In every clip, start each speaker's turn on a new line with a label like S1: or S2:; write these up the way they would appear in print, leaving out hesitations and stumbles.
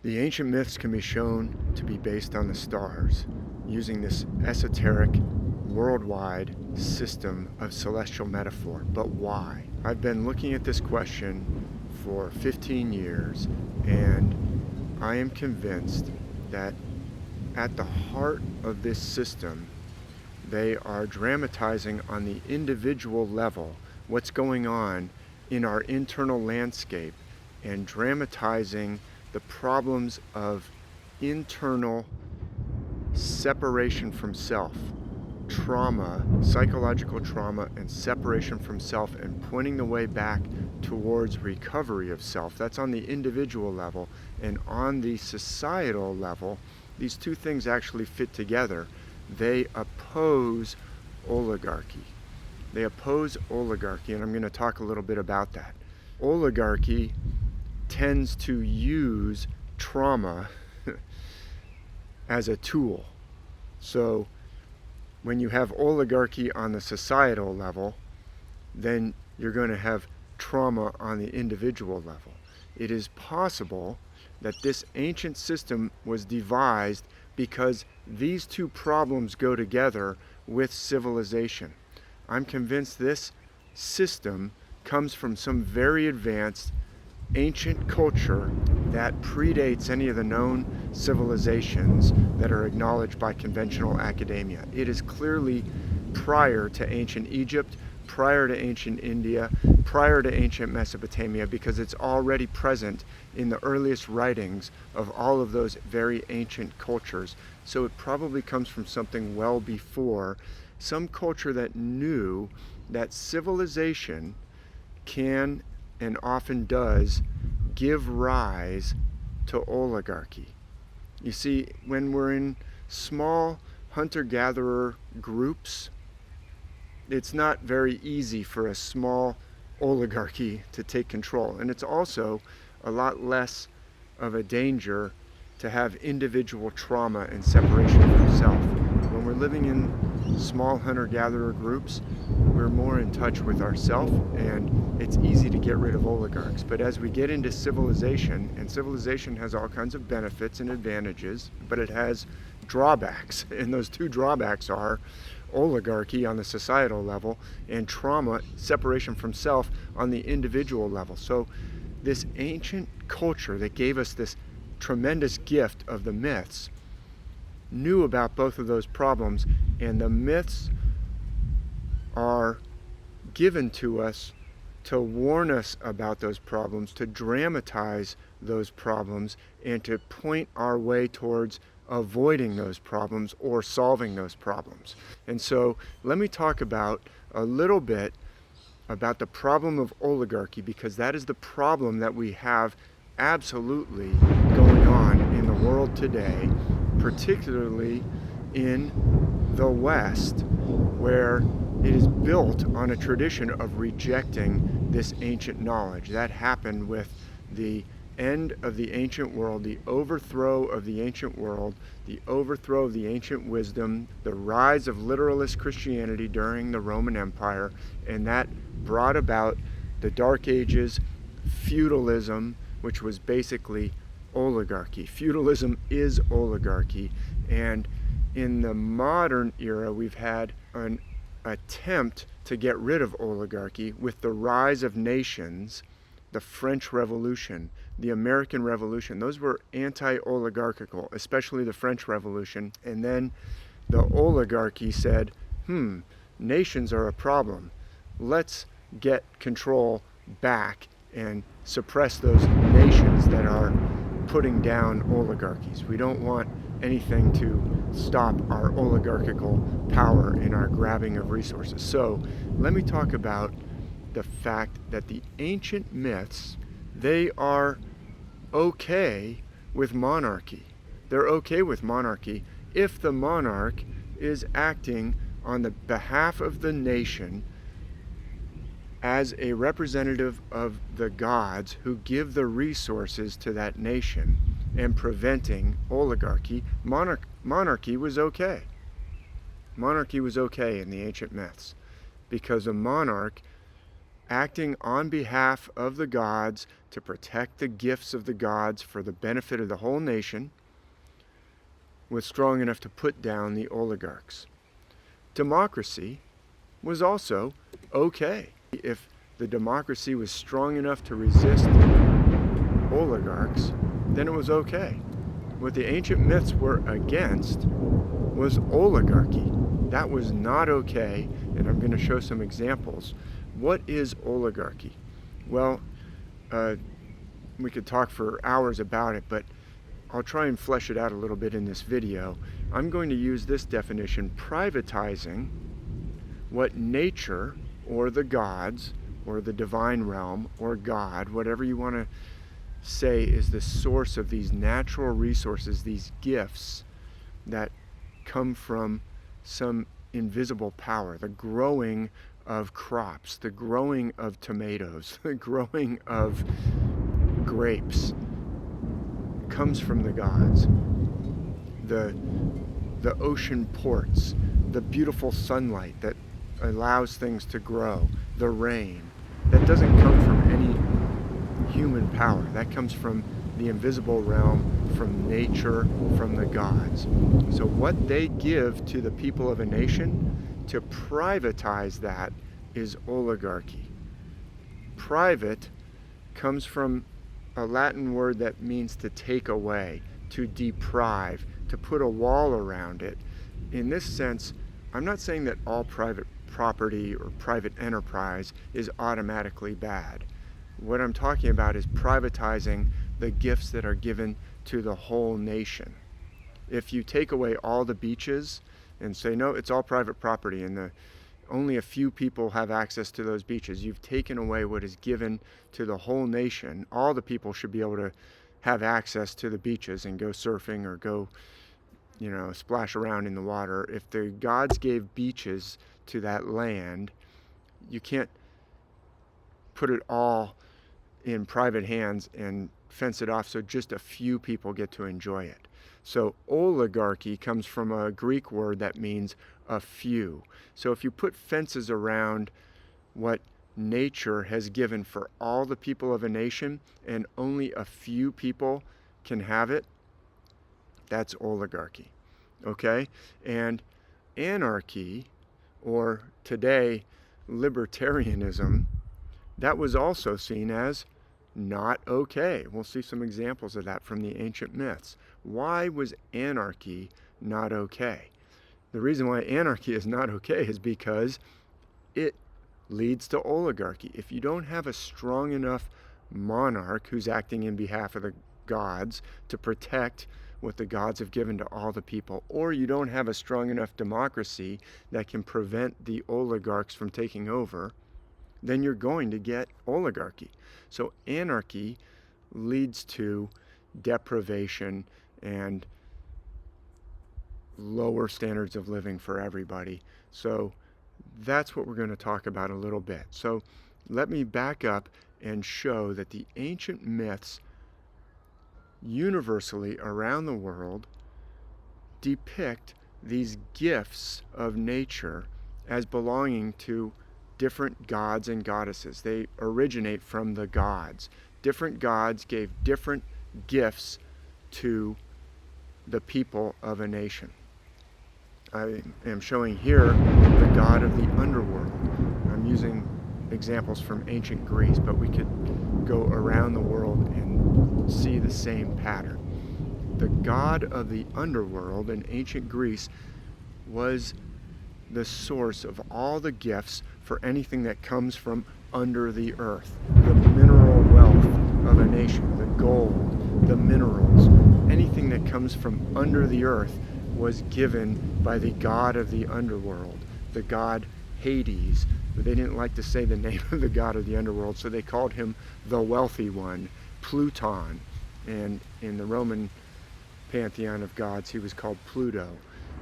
S1: The ancient myths can be shown to be based on the stars, using this esoteric, worldwide system of celestial metaphor. But why? I've been looking at this question for 15 years, and I am convinced that at the heart of this system, they are dramatizing on the individual level what's going on in our internal landscape and dramatizing the problems of internal separation from self, trauma, psychological trauma, and separation from self, and pointing the way back towards recovery of self. That's on the individual level. And on the societal level, these two things actually fit together. They oppose oligarchy. They oppose oligarchy, and I'm going to talk a little bit about that. Oligarchy tends to use trauma as a tool. So when you have oligarchy on the societal level, then you're going to have trauma on the individual level. It is possible that this ancient system was devised because these two problems go together with civilization. I'm convinced this system comes from some very advanced ancient culture that predates any of the known civilizations that are acknowledged by conventional academia. It is clearly prior to ancient Egypt, prior to ancient India, prior to ancient Mesopotamia, because it's already present in the earliest writings of all of those very ancient cultures. So it probably comes from something well before, some culture that knew that civilization can and often does give rise to oligarchy. You see, when we're in small hunter-gatherer groups, it's not very easy for a small oligarchy to take control. And it's also a lot less of a danger to have individual trauma and separation from self. When we're living in small hunter-gatherer groups, we're more in touch with ourselves, and it's easy to get rid of oligarchs. But as we get into civilization, and civilization has all kinds of benefits and advantages, but it has drawbacks, and those two drawbacks are oligarchy on the societal level and trauma, separation from self, on the individual level. So this ancient culture that gave us this tremendous gift of the myths knew about both of those problems, and the myths are given to us to warn us about those problems, to dramatize those problems, and to point our way towards avoiding those problems or solving those problems. And so let me talk about a little bit about the problem of oligarchy, because that is the problem that we have absolutely going on in the world today, particularly in the West, where it is built on a tradition of rejecting this ancient knowledge. That happened with the end of the ancient world, the overthrow of the ancient world, the overthrow of the ancient wisdom, the rise of literalist Christianity during the Roman Empire, and that brought about the Dark Ages, feudalism, which was basically oligarchy. Feudalism is oligarchy, and in the modern era we've had an attempt to get rid of oligarchy with the rise of nations, the French Revolution, the American Revolution. Those were anti-oligarchical, especially the French Revolution. And then the oligarchy said, nations are a problem. Let's get control back and suppress those nations that are putting down oligarchies. We don't want anything to stop our oligarchical power in our grabbing of resources. So let me talk about the fact that the ancient myths, they are okay with monarchy. They're okay with monarchy if the monarch is acting on the behalf of the nation as a representative of the gods who give the resources to that nation and preventing oligarchy. Monarchy was okay. Monarchy was okay in the ancient myths because a monarch acting on behalf of the gods to protect the gifts of the gods for the benefit of the whole nation, was strong enough to put down the oligarchs. Democracy was also okay. If the democracy was strong enough to resist oligarchs, then it was okay. What the ancient myths were against was oligarchy. That was not okay, and I'm going to show some examples. What is oligarchy? Well, we could talk for hours about it, but I'll try and flesh it out a little bit in this video. I'm going to use this definition: privatizing what nature or the gods or the divine realm or God, whatever you want to say, is the source of these natural resources, these gifts that come from some invisible power, the growing of crops, the growing of tomatoes, the growing of grapes comes from the gods. The ocean ports, the beautiful sunlight that allows things to grow, the rain, that doesn't come from any human power. That comes from the invisible realm, from nature, from the gods. So what they give to the people of a nation, to privatize that, is oligarchy. Private comes from a Latin word that means to take away, to deprive, to put a wall around it. In this sense, I'm not saying that all private property or private enterprise is automatically bad. What I'm talking about is privatizing the gifts that are given to the whole nation. If you take away all the beaches and say, no, it's all private property and only a few people have access to those beaches, you've taken away what is given to the whole nation. All the people should be able to have access to the beaches and go surfing or go, splash around in the water. If the gods gave beaches to that land, you can't put it all in private hands and fence it off so just a few people get to enjoy it. So oligarchy comes from a Greek word that means a few. So if you put fences around what nature has given for all the people of a nation and only a few people can have it, that's oligarchy. Okay? And anarchy, or today libertarianism, that was also seen as not okay. We'll see some examples of that from the ancient myths. Why was anarchy not okay? The reason why anarchy is not okay is because it leads to oligarchy. If you don't have a strong enough monarch who's acting in behalf of the gods to protect what the gods have given to all the people, or you don't have a strong enough democracy that can prevent the oligarchs from taking over, then you're going to get oligarchy. So anarchy leads to deprivation and lower standards of living for everybody. So that's what we're going to talk about a little bit. So let me back up and show that the ancient myths universally around the world depict these gifts of nature as belonging to different gods and goddesses. They originate from the gods. Different gods gave different gifts to the people of a nation. I am showing here the god of the underworld. I'm using examples from ancient Greece, but we could go around the world and see the same pattern. The god of the underworld in ancient Greece was the source of all the gifts for anything that comes from under the earth. The mineral wealth of a nation, the gold, the minerals, anything that comes from under the earth was given by the god of the underworld, the god Hades. But they didn't like to say the name of the god of the underworld, so they called him the wealthy one, Pluton. And in the Roman pantheon of gods, he was called Pluto,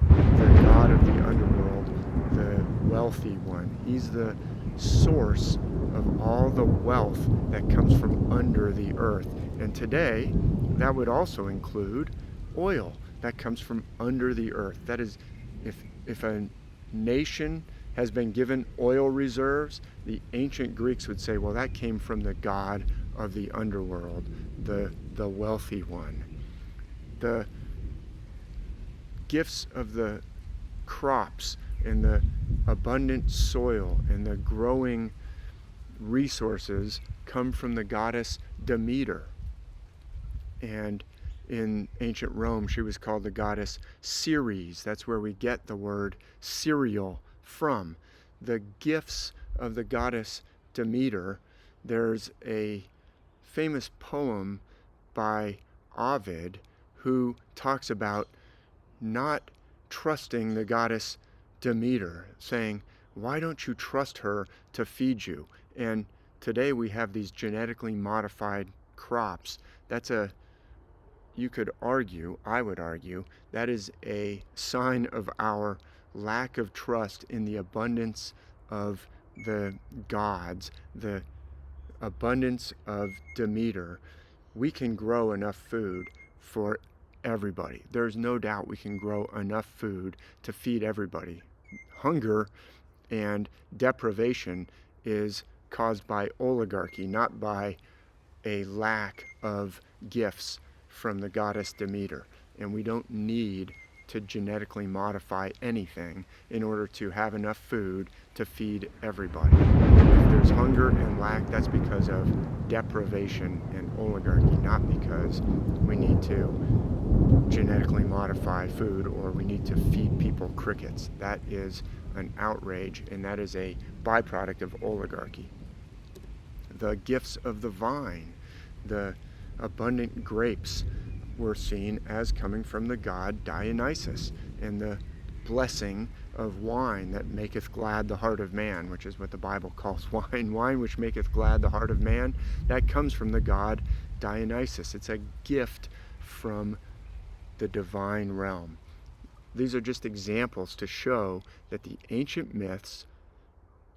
S1: the god of the underworld, the wealthy one. He's the source of all the wealth that comes from under the earth. And today, that would also include oil that comes from under the earth. That is, if a nation has been given oil reserves, the ancient Greeks would say, well, that came from the god of the underworld, the wealthy one. The gifts of the crops and the abundant soil and the growing resources come from the goddess Demeter. And in ancient Rome, she was called the goddess Ceres. That's where we get the word cereal from. The gifts of the goddess Demeter, there's a famous poem by Ovid who talks about not trusting the goddess Demeter, saying, why don't you trust her to feed you? And today we have these genetically modified crops. You could argue, I would argue, that is a sign of our lack of trust in the abundance of the gods, the abundance of Demeter. We can grow enough food for everybody. There's no doubt we can grow enough food to feed everybody. Hunger and deprivation is caused by oligarchy, not by a lack of gifts from the goddess Demeter. And we don't need to genetically modify anything in order to have enough food to feed everybody. If there's hunger and lack, that's because of deprivation and oligarchy, not because we need to genetically modify food or we need to feed people crickets. That is an outrage, and that is a byproduct of oligarchy. The gifts of the vine, the abundant grapes, were seen as coming from the god Dionysus, and the blessing of wine that maketh glad the heart of man, which is what the Bible calls wine. Wine which maketh glad the heart of man, that comes from the god Dionysus. It's a gift from the divine realm. These are just examples to show that the ancient myths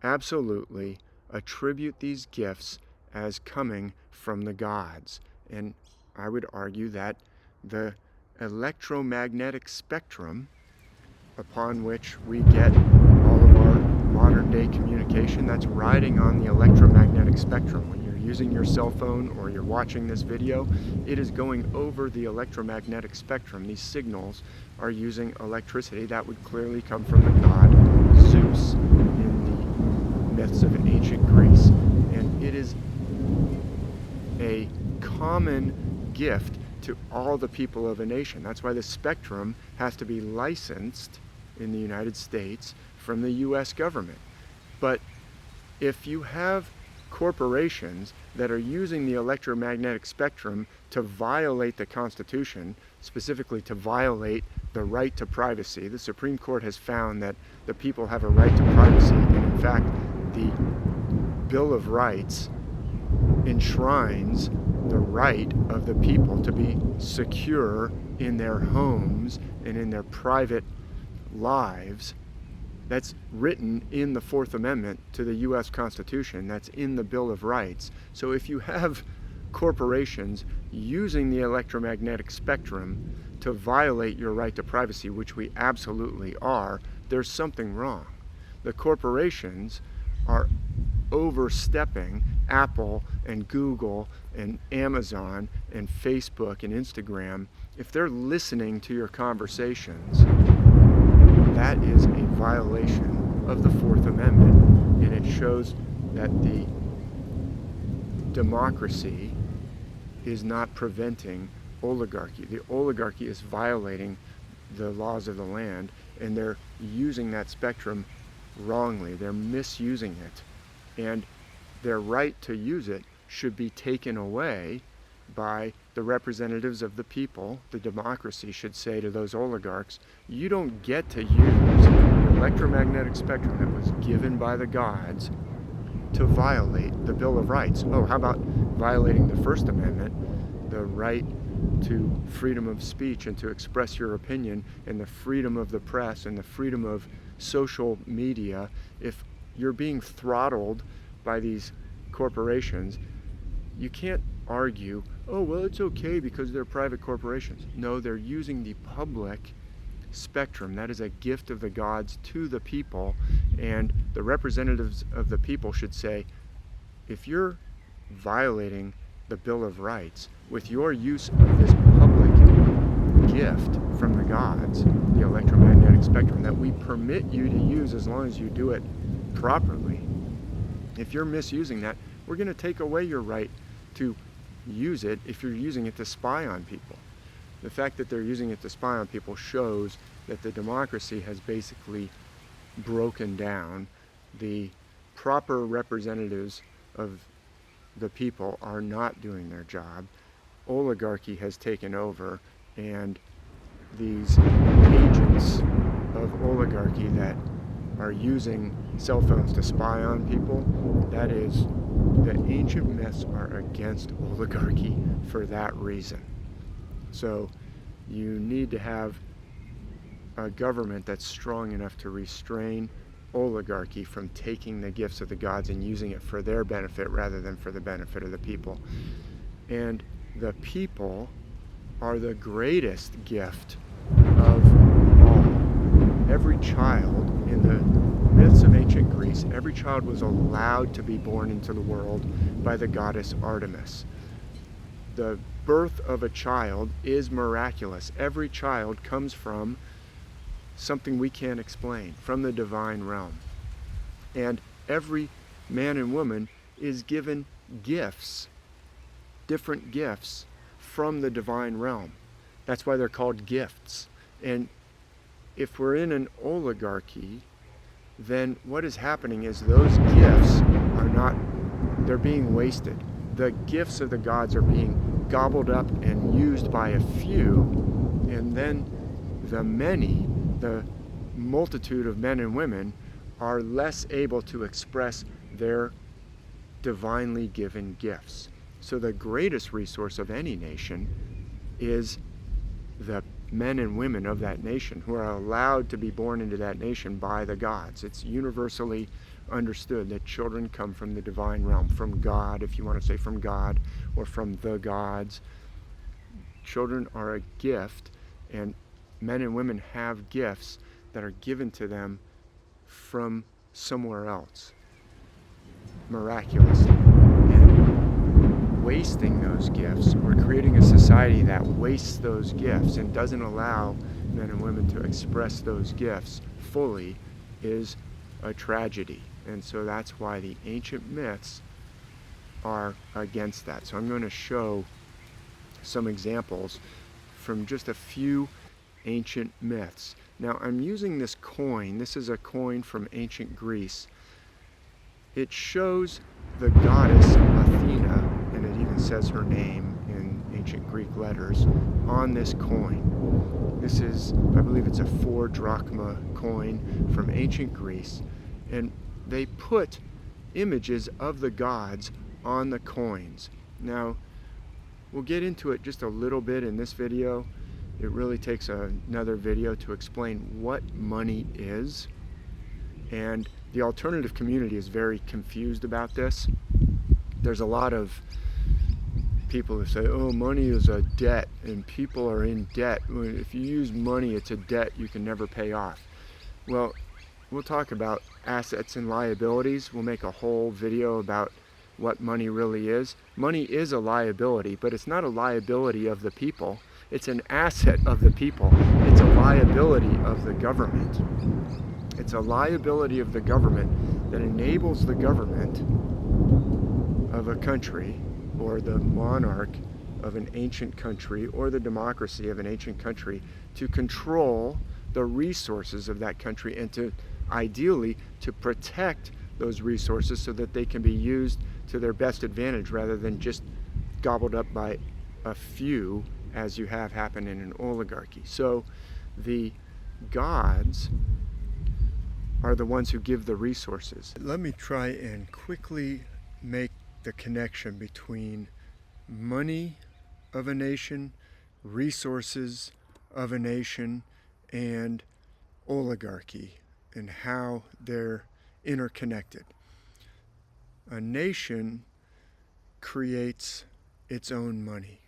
S1: absolutely attribute these gifts as coming from the gods. And I would argue that the electromagnetic spectrum upon which we get all of our modern day communication, that's riding on the electromagnetic spectrum. When you're using your cell phone or you're watching this video, it is going over the electromagnetic spectrum. These signals are using electricity. That would clearly come from the god Zeus in the myths of ancient Greece. And it is a common gift to all the people of a nation. That's why the spectrum has to be licensed in the United States from the US government. But if you have corporations that are using the electromagnetic spectrum to violate the Constitution, specifically to violate the right to privacy, the Supreme Court has found that the people have a right to privacy, and in fact, the Bill of Rights enshrines the right of the people to be secure in their homes and in their private lives. That's written in the Fourth Amendment to the U.S. Constitution. That's in the Bill of Rights. So if you have corporations using the electromagnetic spectrum to violate your right to privacy, which we absolutely are, there's something wrong. The corporations are overstepping. Apple and Google and Amazon and Facebook and Instagram, if they're listening to your conversations, that is a violation of the Fourth Amendment, and it shows that the democracy is not preventing oligarchy. The oligarchy is violating the laws of the land, and they're using that spectrum wrongly. They're misusing it, and their right to use it should be taken away by the representatives of the people. The democracy should say to those oligarchs, you don't get to use the electromagnetic spectrum that was given by the gods to violate the Bill of Rights. Oh, how about violating the First Amendment, the right to freedom of speech and to express your opinion, and the freedom of the press and the freedom of social media? If you're being throttled by these corporations, you can't argue, oh, well, it's okay because they're private corporations. No, they're using the public spectrum. That is a gift of the gods to the people, and the representatives of the people should say, if you're violating the Bill of Rights with your use of this public gift from the gods, the electromagnetic spectrum, that we permit you to use as long as you do it properly. If you're misusing that, we're going to take away your right to use it if you're using it to spy on people. The fact that they're using it to spy on people shows that the democracy has basically broken down. The proper representatives of the people are not doing their job. Oligarchy has taken over, and these agents of oligarchy that are using cell phones to spy on people, that is, the ancient myths are against oligarchy for that reason. So you need to have a government that's strong enough to restrain oligarchy from taking the gifts of the gods and using it for their benefit rather than for the benefit of the people. And the people are the greatest gift of all. Every child in the myths of ancient Greece, every child was allowed to be born into the world by the goddess Artemis. The birth of a child is miraculous. Every child comes from something we can't explain, from the divine realm. And every man and woman is given gifts, different gifts from the divine realm. That's why they're called gifts. And if we're in an oligarchy, then what is happening is those gifts are not, they're being wasted. The gifts of the gods are being gobbled up and used by a few, and then the many, the multitude of men and women, are less able to express their divinely given gifts. So the greatest resource of any nation is the men and women of that nation who are allowed to be born into that nation by the gods. It's universally understood that children come from the divine realm, from God, if you want to say from God, or from the gods. Children are a gift, and men and women have gifts that are given to them from somewhere else, miraculously. And wasting those gifts, or creating a society that wastes those gifts and doesn't allow men and women to express those gifts fully, is a tragedy. And so that's why the ancient myths are against that. So I'm going to show some examples from just a few ancient myths. Now I'm using this coin. This is a coin from ancient Greece. It shows the goddess Athena, and it even says her name in ancient Greek letters on this coin. This is, I believe it's a 4 drachma coin from ancient Greece, and they put images of the gods on the coins. Now, we'll get into it just a little bit in this video. It really takes another video to explain what money is, and the alternative community is very confused about this. There's a lot of people who say, oh, money is a debt and people are in debt. If you use money, it's a debt you can never pay off. Well, we'll talk about assets and liabilities. We'll make a whole video about what money really is. Money is a liability, but it's not a liability of the people. It's an asset of the people. It's a liability of the government. It's a liability of the government that enables the government of a country, or the monarch of an ancient country, or the democracy of an ancient country, to control the resources of that country and to, ideally, to protect those resources so that they can be used to their best advantage rather than just gobbled up by a few, as you have happen in an oligarchy. So the gods are the ones who give the resources. Let me try and quickly make the connection between money of a nation, resources of a nation, and oligarchy, and how they're interconnected. A nation creates its own money.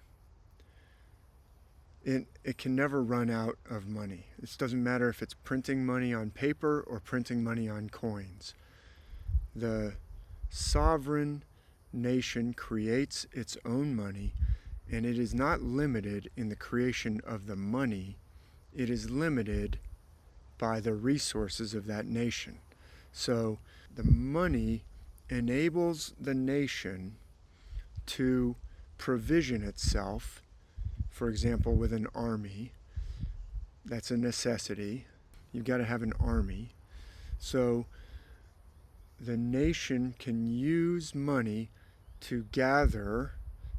S1: it can never run out of money. This doesn't matter if it's printing money on paper or printing money on coins. The sovereign nation creates its own money, and it is not limited in the creation of the money. It is limited by the resources of that nation. So the money enables the nation to provision itself. For example, with an army, that's a necessity. You've got to have an army. So the nation can use money to gather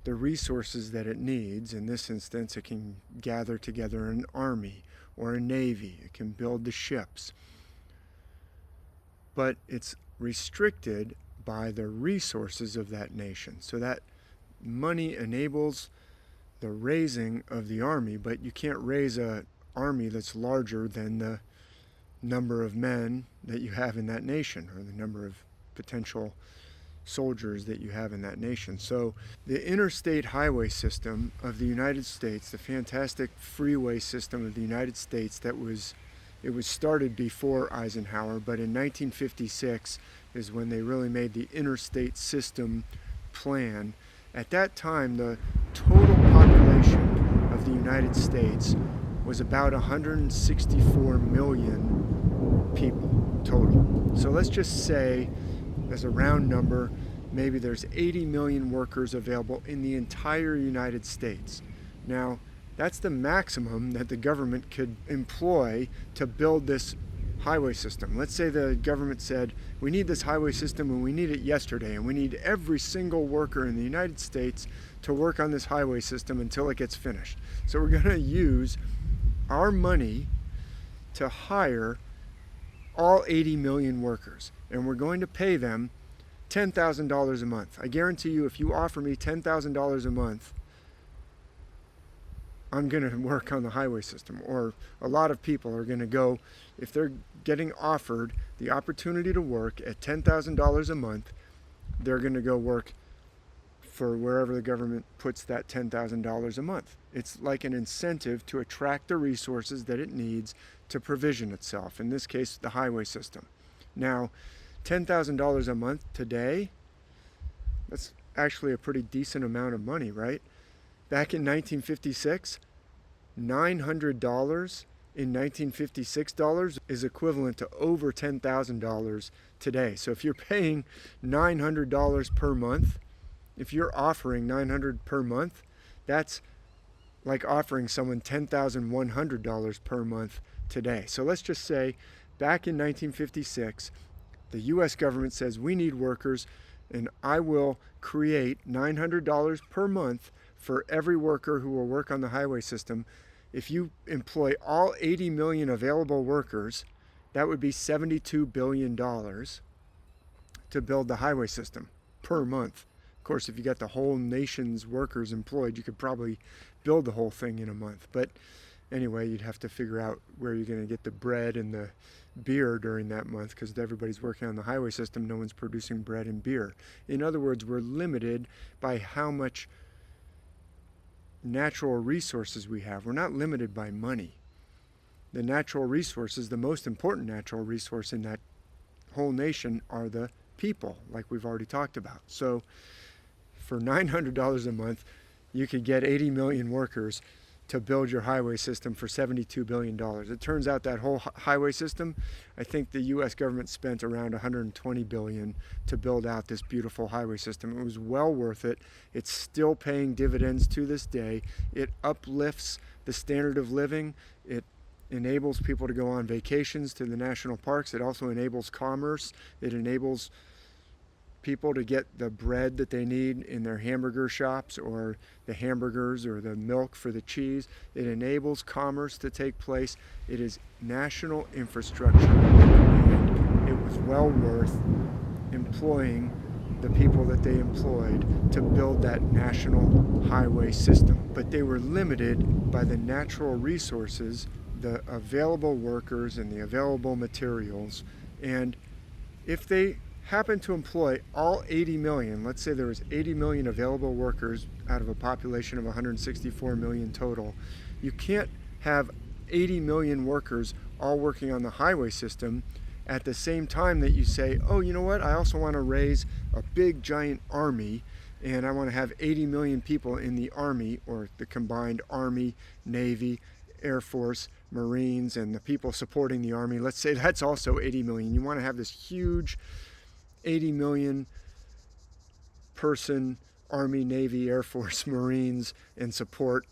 S1: the resources that it needs. In this instance, it can gather together an army or a navy. It can build the ships. But it's restricted by the resources of that nation. So that money enables the raising of the army, but you can't raise an army that's larger than the number of men that you have in that nation, or the number of potential soldiers that you have in that nation. So the interstate highway system of the United States, the fantastic freeway system of the United States it was started before Eisenhower, but in 1956 is when they really made the interstate system plan. At that time, the total population of the United States was about 164 million people total. So let's just say, as a round number, maybe there's 80 million workers available in the entire United States. Now, that's the maximum that the government could employ to build this highway system. Let's say the government said, we need this highway system and we need it yesterday, and we need every single worker in the United States to work on this highway system until it gets finished. So we're going to use our money to hire all 80 million workers, and we're going to pay them $10,000 a month. I guarantee you, if you offer me $10,000 a month, I'm going to work on the highway system. Or a lot of people are going to go, if they're getting offered the opportunity to work at $10,000 a month, they're going to go work for wherever the government puts that $10,000 a month. It's like an incentive to attract the resources that it needs to provision itself, in this case, the highway system. Now, $10,000 a month today, that's actually a pretty decent amount of money, right? Back in 1956, $900 in 1956 dollars is equivalent to over $10,000 today. So if you're paying $900 per month, if you're offering $900 per month, that's like offering someone $10,100 per month today. So let's just say back in 1956, the US government says we need workers, and I will create $900 per month for every worker who will work on the highway system. If you employ all 80 million available workers, that would be $72 billion to build the highway system per month. Of course, if you got the whole nation's workers employed, you could probably build the whole thing in a month. But anyway, you'd have to figure out where you're going to get the bread and the beer during that month, because everybody's working on the highway system. No one's producing bread and beer. In other words, we're limited by how much natural resources we have. We're not limited by money. The natural resources, the most important natural resource in that whole nation, are the people, like we've already talked about. So for $900 a month, you could get 80 million workers to build your highway system for $72 billion. It turns out that whole highway system, I think the US government spent around $120 billion to build out this beautiful highway system. It was well worth it. It's still paying dividends to this day. It uplifts the standard of living. It enables people to go on vacations to the national parks. It also enables commerce. It enables people to get the bread that they need in their hamburger shops, or the hamburgers, or the milk for the cheese. It enables commerce to take place. It is national infrastructure, and it was well worth employing the people that they employed to build that national highway system. But they were limited by the natural resources, the available workers, and the available materials. And if they happen to employ all 80 million, let's say there was 80 million available workers out of a population of 164 million total, You can't have 80 million workers all working on the highway system at the same time that you say, oh, you know what, I also want to raise a big giant army, and I want to have 80 million people in the Army, or the combined Army, Navy, Air Force, Marines, and the people supporting the Army. Let's say that's also 80 million. You want to have this huge 80 million person Army, Navy, Air Force, Marines, and support.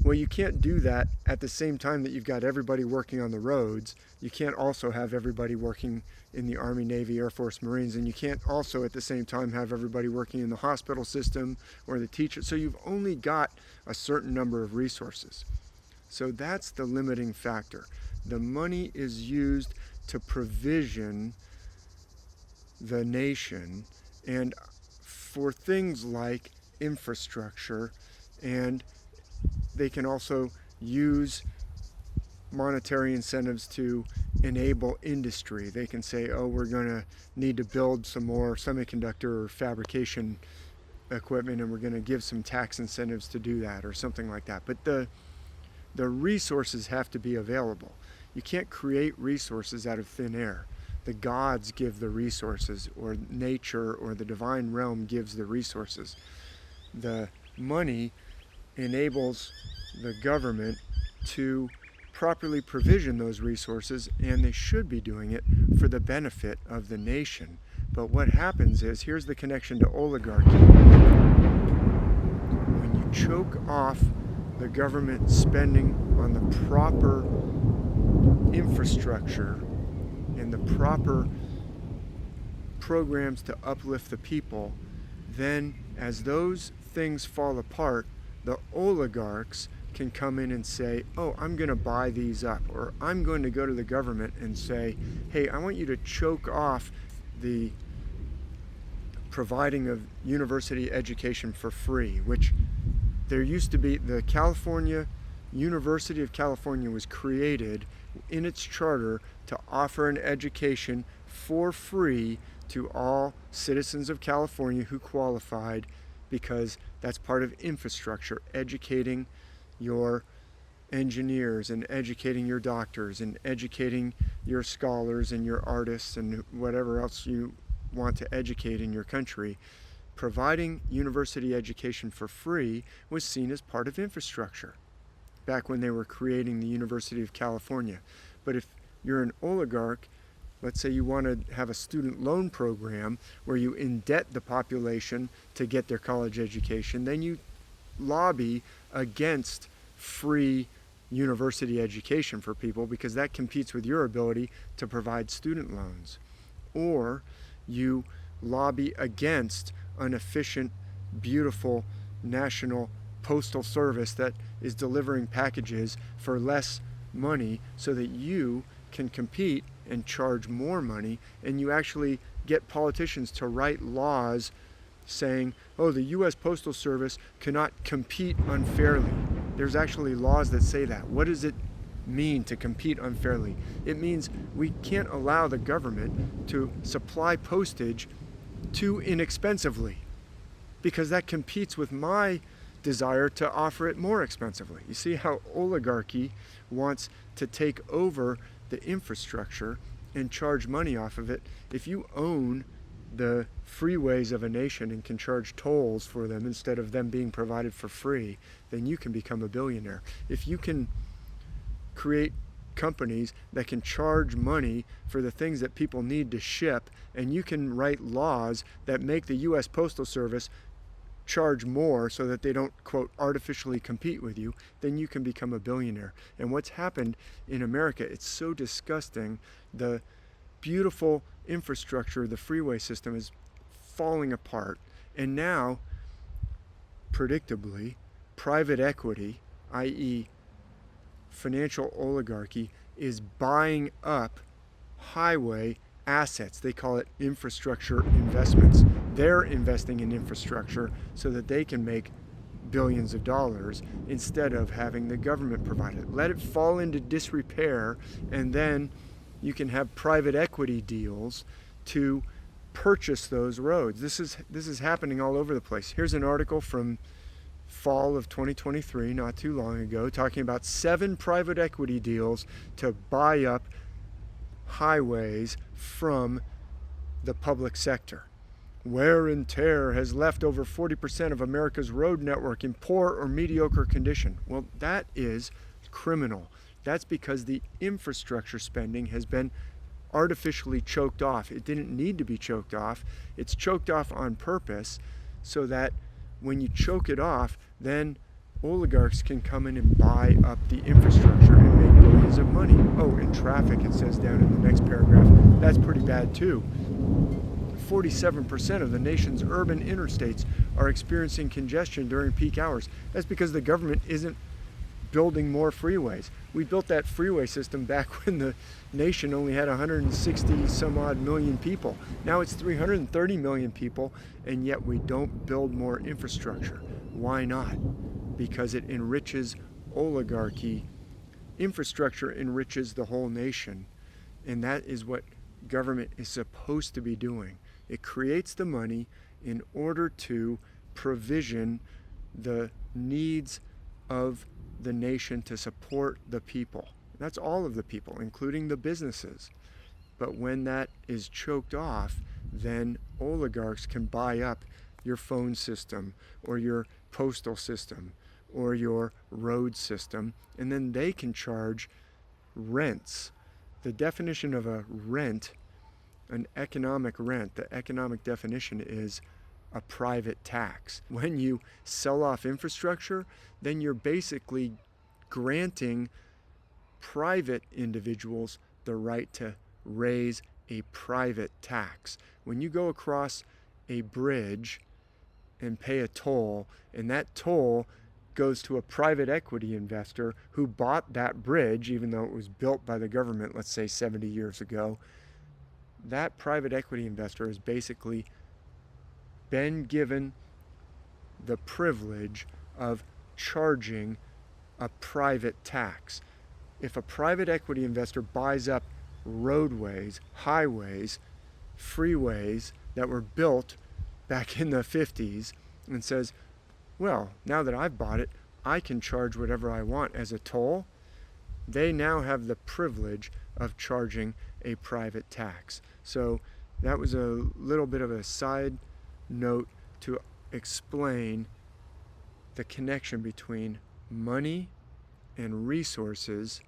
S1: Well, you can't do that at the same time that you've got everybody working on the roads. You can't also have everybody working in the Army, Navy, Air Force, Marines, and you can't also at the same time have everybody working in the hospital system or the teacher. So you've only got a certain number of resources. So that's the limiting factor. The money is used to provision the nation and for things like infrastructure, and they can also use monetary incentives to enable industry. They can say, oh, we're going to need to build some more semiconductor or fabrication equipment, and we're going to give some tax incentives to do that, or something like that. But the resources have to be available. You can't create resources out of thin air. The gods give the resources, or nature or the divine realm gives the resources. The money enables the government to properly provision those resources, and they should be doing it for the benefit of the nation. But what happens is, here's the connection to oligarchy. When you choke off the government spending on the proper infrastructure and the proper programs to uplift the people, then as those things fall apart, the oligarchs can come in and say, oh, I'm going to buy these up, or I'm going to go to the government and say, hey, I want you to choke off the providing of university education for free, which there used to be. The University of California was created in its charter to offer an education for free to all citizens of California who qualified, because that's part of infrastructure, educating your engineers and educating your doctors and educating your scholars and your artists and whatever else you want to educate in your country. Providing university education for free was seen as part of infrastructure back when they were creating the University of California. But if you're an oligarch, let's say you want to have a student loan program where you indebt the population to get their college education, then you lobby against free university education for people, because that competes with your ability to provide student loans. Or you lobby against an efficient, beautiful national postal service that is delivering packages for less money so that you can compete and charge more money, and you actually get politicians to write laws saying, oh, the U.S. Postal Service cannot compete unfairly. There's actually laws that say that. What does it mean to compete unfairly? It means we can't allow the government to supply postage too inexpensively, because that competes with my desire to offer it more expensively. You see how oligarchy wants to take over the infrastructure and charge money off of it. If you own the freeways of a nation and can charge tolls for them instead of them being provided for free, then you can become a billionaire. If you can create companies that can charge money for the things that people need to ship, and you can write laws that make the U.S. Postal Service charge more so that they don't, quote, artificially compete with you, then you can become a billionaire. And what's happened in America, it's so disgusting. The beautiful infrastructure, the freeway system, is falling apart. And now, predictably, private equity, i.e. financial oligarchy, is buying up highway assets. They call it infrastructure investments. They're investing in infrastructure so that they can make billions of dollars instead of having the government provide it. Let it fall into disrepair, and then you can have private equity deals to purchase those roads. This is happening all over the place. Here's an article from fall of 2023, not too long ago, talking about 7 private equity deals to buy up highways from the public sector. Wear and tear has left over 40% of America's road network in poor or mediocre condition. Well, that is criminal. That's because the infrastructure spending has been artificially choked off. It didn't need to be choked off. It's choked off on purpose so that when you choke it off, then oligarchs can come in and buy up the infrastructure and make billions of money. Oh, and traffic, it says down in the next paragraph, that's pretty bad too. 47% of the nation's urban interstates are experiencing congestion during peak hours. That's because the government isn't building more freeways. We built that freeway system back when the nation only had 160 some odd million people. Now it's 330 million people, and yet we don't build more infrastructure. Why not? Because it enriches oligarchy. Infrastructure enriches the whole nation, and that is what government is supposed to be doing. It creates the money in order to provision the needs of the nation to support the people. That's all of the people, including the businesses. But when that is choked off, then oligarchs can buy up your phone system or your postal system or your road system, and then they can charge rents. The definition of a rent, an economic rent, the economic definition is a private tax. When you sell off infrastructure, then you're basically granting private individuals the right to raise a private tax. When you go across a bridge and pay a toll, and that toll goes to a private equity investor who bought that bridge, even though it was built by the government, let's say 70 years ago, that private equity investor has basically been given the privilege of charging a private tax. If a private equity investor buys up roadways, highways, freeways that were built back in the 50s and says, well, now that I've bought it, I can charge whatever I want as a toll, they now have the privilege of charging a private tax. So that was a little bit of a side note to explain the connection between money and resources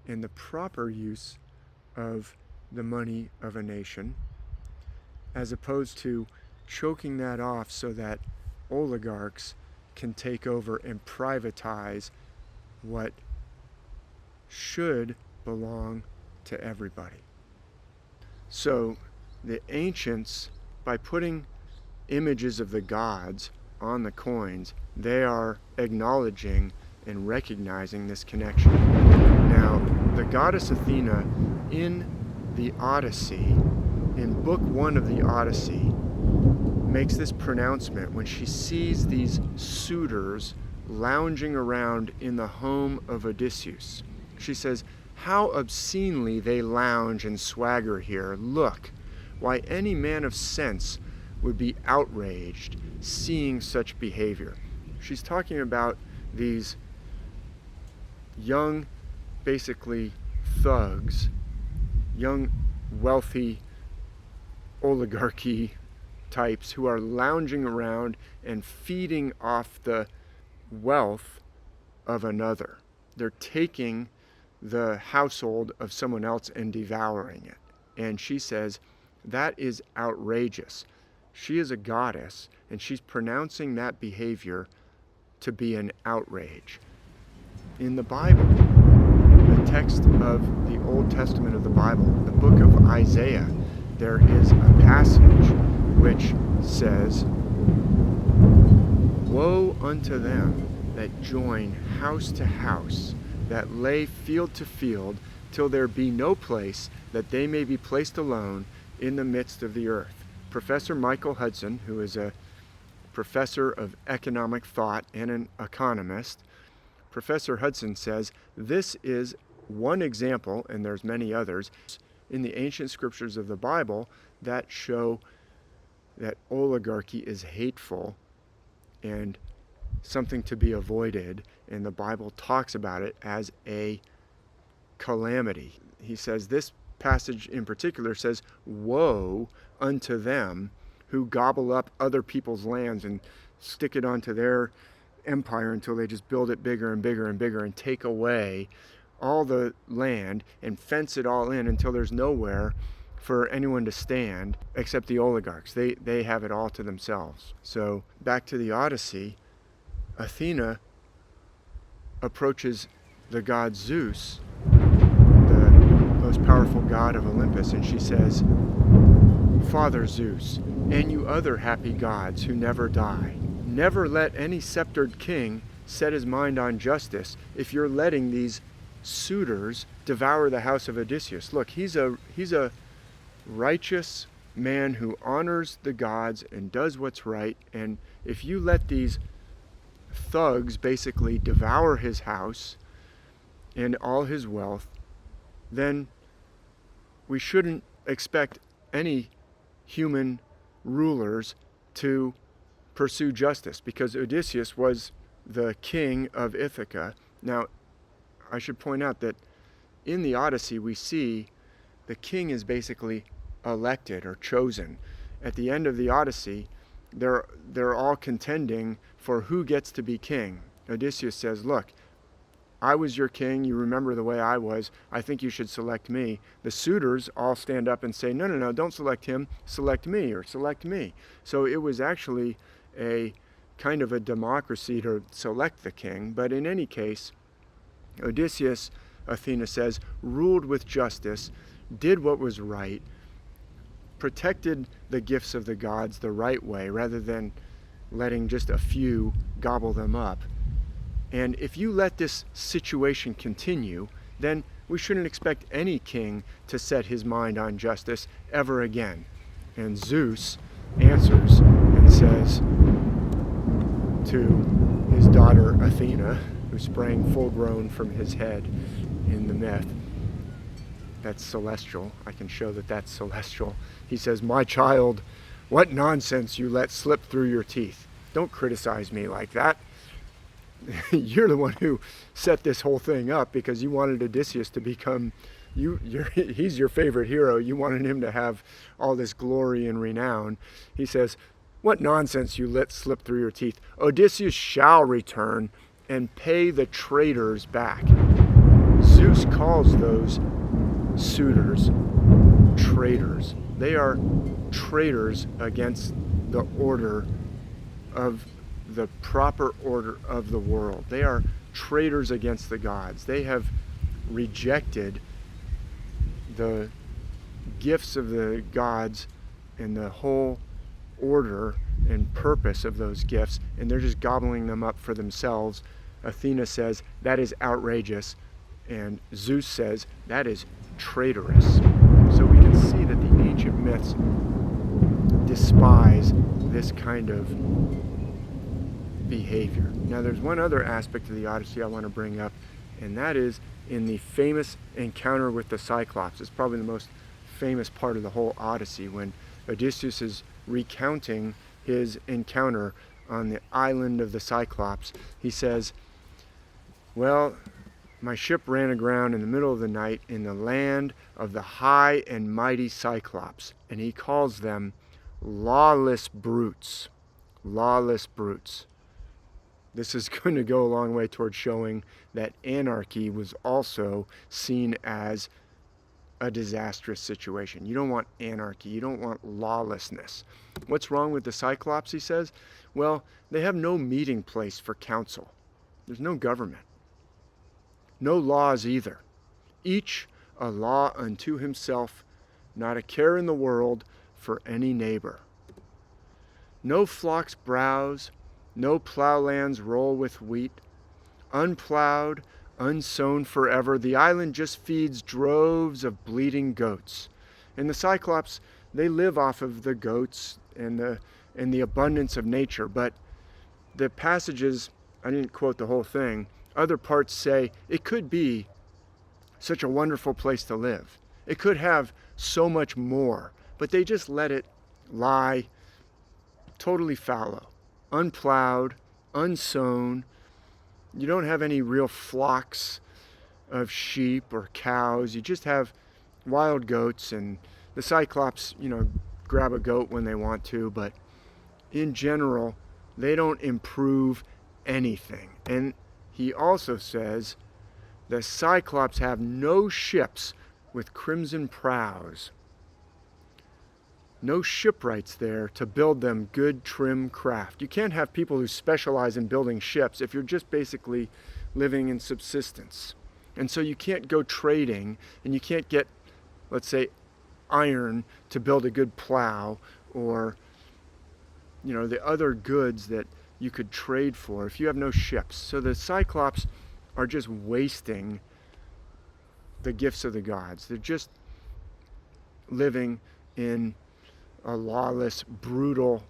S1: and the proper use of the money of a nation, as opposed to choking that off so that oligarchs can take over and privatize what should belong to everybody. So the ancients, by putting images of the gods on the coins, they are acknowledging and recognizing this connection. Now, the goddess Athena in the Odyssey, in book 1 of the Odyssey, makes this pronouncement when she sees these suitors lounging around in the home of Odysseus. She says, "How obscenely they lounge and swagger here. Look, why any man of sense would be outraged seeing such behavior." She's talking about these young, basically thugs, young, wealthy oligarchy types who are lounging around and feeding off the wealth of another. They're taking the household of someone else and devouring it. And she says, that is outrageous. She is a goddess, and she's pronouncing that behavior to be an outrage. In the Bible, the text of the Old Testament of the Bible, the book of Isaiah, there is a passage which says, "Woe unto them that join house to house, that lay field to field, till there be no place that they may be placed alone in the midst of the earth." Professor Michael Hudson, who is a professor of economic thought and an economist, Professor Hudson says this is one example, and there's many others, in the ancient scriptures of the Bible that show that oligarchy is hateful and something to be avoided, and the Bible talks about it as a calamity. He says, this passage in particular says, woe unto them who gobble up other people's lands and stick it onto their empire until they just build it bigger and bigger and bigger and take away all the land and fence it all in until there's nowhere for anyone to stand except the oligarchs. They have it all to themselves. So back to the Odyssey, Athena approaches the god Zeus, the most powerful god of Olympus, and she says, Father Zeus, and you other happy gods who never die, never let any sceptered king set his mind on justice if you're letting these suitors devour the house of Odysseus. Look, he's a righteous man who honors the gods and does what's right, and if you let these thugs basically devour his house and all his wealth, then we shouldn't expect any human rulers to pursue justice, because Odysseus was the king of Ithaca. Now, I should point out that in the Odyssey we see the king is basically elected or chosen. At the end of the Odyssey, they're all contending for who gets to be king. Odysseus says, look, I was your king, you remember the way I was, I think you should select me. The suitors all stand up and say, no, don't select him, select me, or select me. So it was actually a kind of a democracy to select the king, but in any case, Odysseus, Athena says, ruled with justice, did what was right, protected the gifts of the gods the right way rather than letting just a few gobble them up. And if you let this situation continue, then we shouldn't expect any king to set his mind on justice ever again. And Zeus answers and says to his daughter Athena, who sprang full grown from his head in the myth, that's celestial. I can show that that's celestial. He says, my child, what nonsense you let slip through your teeth. Don't criticize me like that. You're the one who set this whole thing up because you wanted Odysseus to become, he's your favorite hero. You wanted him to have all this glory and renown. He says, what nonsense you let slip through your teeth. Odysseus shall return and pay the traitors back. Zeus calls those suitors traitors. They are traitors against the order of the proper order of the world. They are traitors against the gods. They have rejected the gifts of the gods and the whole order and purpose of those gifts, and they're just gobbling them up for themselves. Athena says that is outrageous, and Zeus says that is traitorous. So we can see that the ancient myths despise this kind of behavior. Now there's one other aspect of the Odyssey I want to bring up, and that is in the famous encounter with the Cyclops. It's probably the most famous part of the whole Odyssey, when Odysseus is recounting his encounter on the island of the Cyclops. He says, well, my ship ran aground in the middle of the night in the land of the high and mighty Cyclops, and he calls them lawless brutes. Lawless brutes. This is going to go a long way towards showing that anarchy was also seen as a disastrous situation. You don't want anarchy. You don't want lawlessness. What's wrong with the Cyclops, he says? Well, they have no meeting place for council. There's no government. No laws either. Each a law unto himself, not a care in the world for any neighbor. No flocks browse, no plowlands roll with wheat. Unplowed, unsown forever, the island just feeds droves of bleating goats. And the Cyclops, they live off of the goats and the abundance of nature. But the passages, I didn't quote the whole thing, other parts say it could be such a wonderful place to live. It could have so much more, but they just let it lie totally fallow, unplowed, unsown. You don't have any real flocks of sheep or cows. You just have wild goats, and the Cyclops, grab a goat when they want to, but in general, they don't improve anything. And he also says the Cyclops have no ships with crimson prows. No shipwrights there to build them good, trim craft. You can't have people who specialize in building ships if you're just basically living in subsistence. And so you can't go trading, and you can't get, let's say, iron to build a good plow, or the other goods that you could trade for if you have no ships. So the Cyclops are just wasting the gifts of the gods. They're just living in a lawless, brutal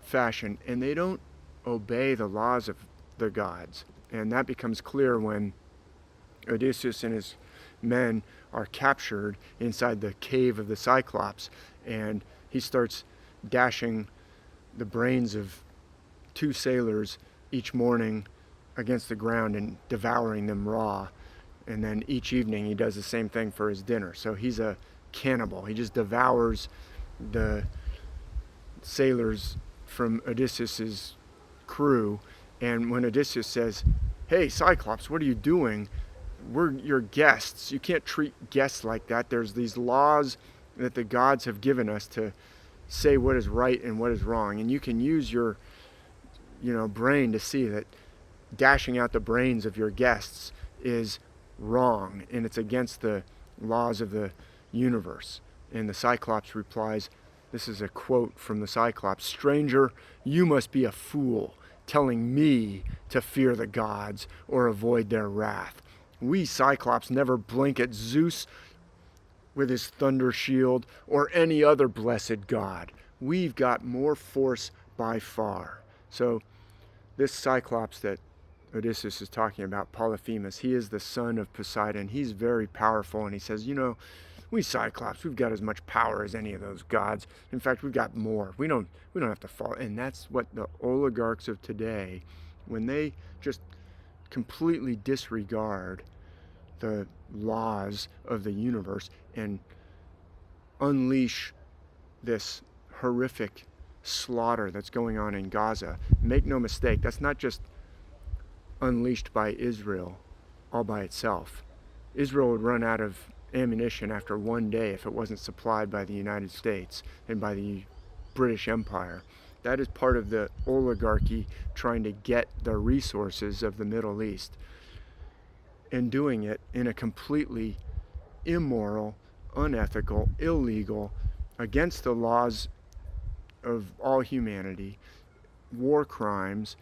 S1: fashion, and they don't obey the laws of the gods. And that becomes clear when Odysseus and his men are captured inside the cave of the Cyclops, and he starts dashing the brains of 2 sailors each morning against the ground and devouring them raw. And then each evening he does the same thing for his dinner. So he's a cannibal. He just devours the sailors from Odysseus's crew. And when Odysseus says, "Hey, Cyclops, what are you doing? We're your guests. You can't treat guests like that. There's these laws that the gods have given us to say what is right and what is wrong. And you can use your, brain to see that dashing out the brains of your guests is wrong, and it's against the laws of the universe." And the Cyclops replies, this is a quote from the Cyclops, "Stranger, you must be a fool, telling me to fear the gods or avoid their wrath. We Cyclops never blink at Zeus with his thunder shield or any other blessed god. We've got more force by far." So this Cyclops that Odysseus is talking about, Polyphemus, he is the son of Poseidon. He's very powerful, and he says, we Cyclops, we've got as much power as any of those gods. In fact, we've got more. We don't have to fall. And that's what the oligarchs of today, when they just completely disregard the laws of the universe and unleash this horrific slaughter that's going on in Gaza. Make no mistake, that's not just unleashed by Israel all by itself. Israel would run out of ammunition after one day if it wasn't supplied by the United States and by the British Empire. That is part of the oligarchy trying to get the resources of the Middle East, and doing it in a completely immoral, unethical, illegal, against the laws of all humanity, war crimes.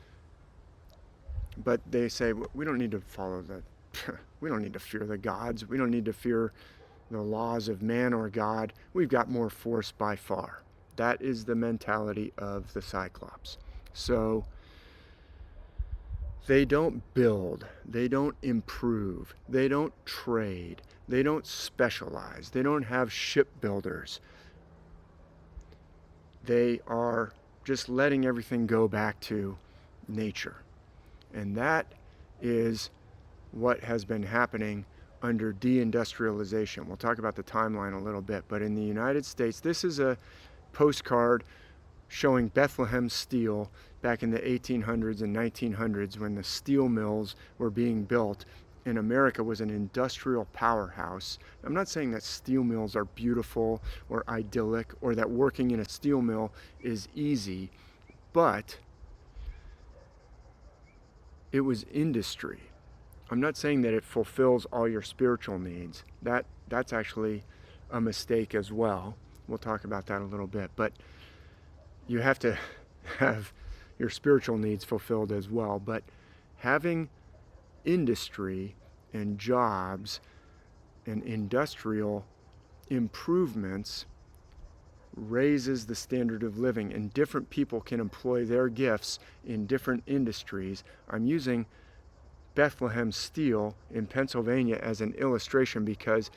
S1: But they say, we don't need to follow we don't need to fear the gods. We don't need to fear the laws of man or God. We've got more force by far. That is the mentality of the Cyclops. So they don't build, they don't improve, they don't trade, they don't specialize, they don't have shipbuilders. They are just letting everything go back to nature. And that is what has been happening under deindustrialization. We'll talk about the timeline a little bit, but in the United States, this is a postcard showing Bethlehem steel back in the 1800s and 1900s when the steel mills were being built, and America was an industrial powerhouse. I'm not saying that steel mills are beautiful or idyllic or that working in a steel mill is easy, but it was industry. I'm not saying that it fulfills all your spiritual needs. That's actually a mistake as well. We'll talk about that a little bit, but you have to have your spiritual needs fulfilled as well. But having industry and jobs and industrial improvements raises the standard of living, and different people can employ their gifts in different industries. I'm using Bethlehem Steel in Pennsylvania as an illustration because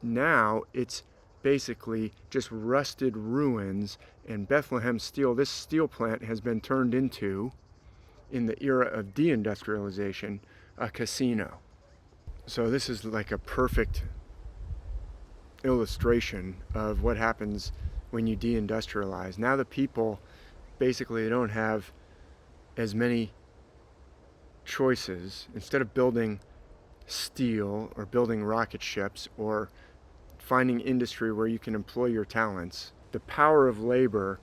S1: now it's basically just rusted ruins, and Bethlehem Steel, this steel plant, has been turned into in the era of deindustrialization, a casino. So this is like a perfect illustration of what happens when you deindustrialize. Now the people basically don't have as many choices. Instead of building steel or building rocket ships or finding industry where you can employ your talents, the power of labor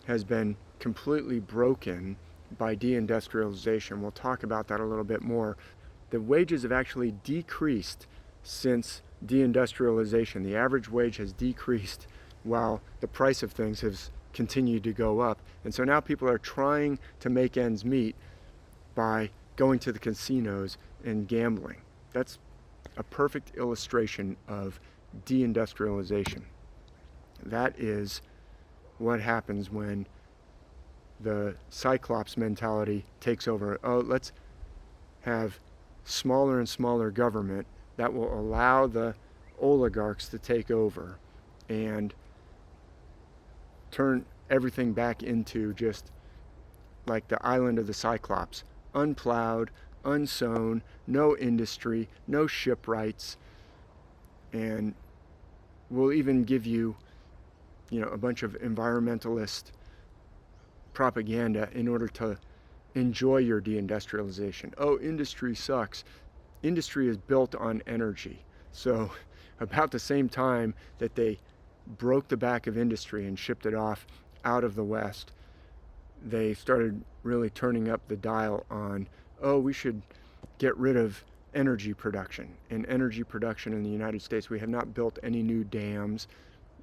S1: has been completely broken by deindustrialization. We'll talk about that a little bit more. The wages have actually decreased since deindustrialization. The average wage has decreased while the price of things has continued to go up. And so now people are trying to make ends meet by going to the casinos and gambling. That's a perfect illustration of deindustrialization. That is what happens when the Cyclops mentality takes over. Oh, let's have smaller and smaller government that will allow the oligarchs to take over and turn everything back into just like the island of the Cyclops, unplowed, unsown, no industry, no shipwrights, and we'll even give you, a bunch of environmentalist propaganda in order to enjoy your deindustrialization. Oh, industry sucks. Industry is built on energy. So about the same time that they broke the back of industry and shipped it off out of the West, they started really turning up the dial on, oh, we should get rid of energy production. In energy production in the United States, we have not built any new dams.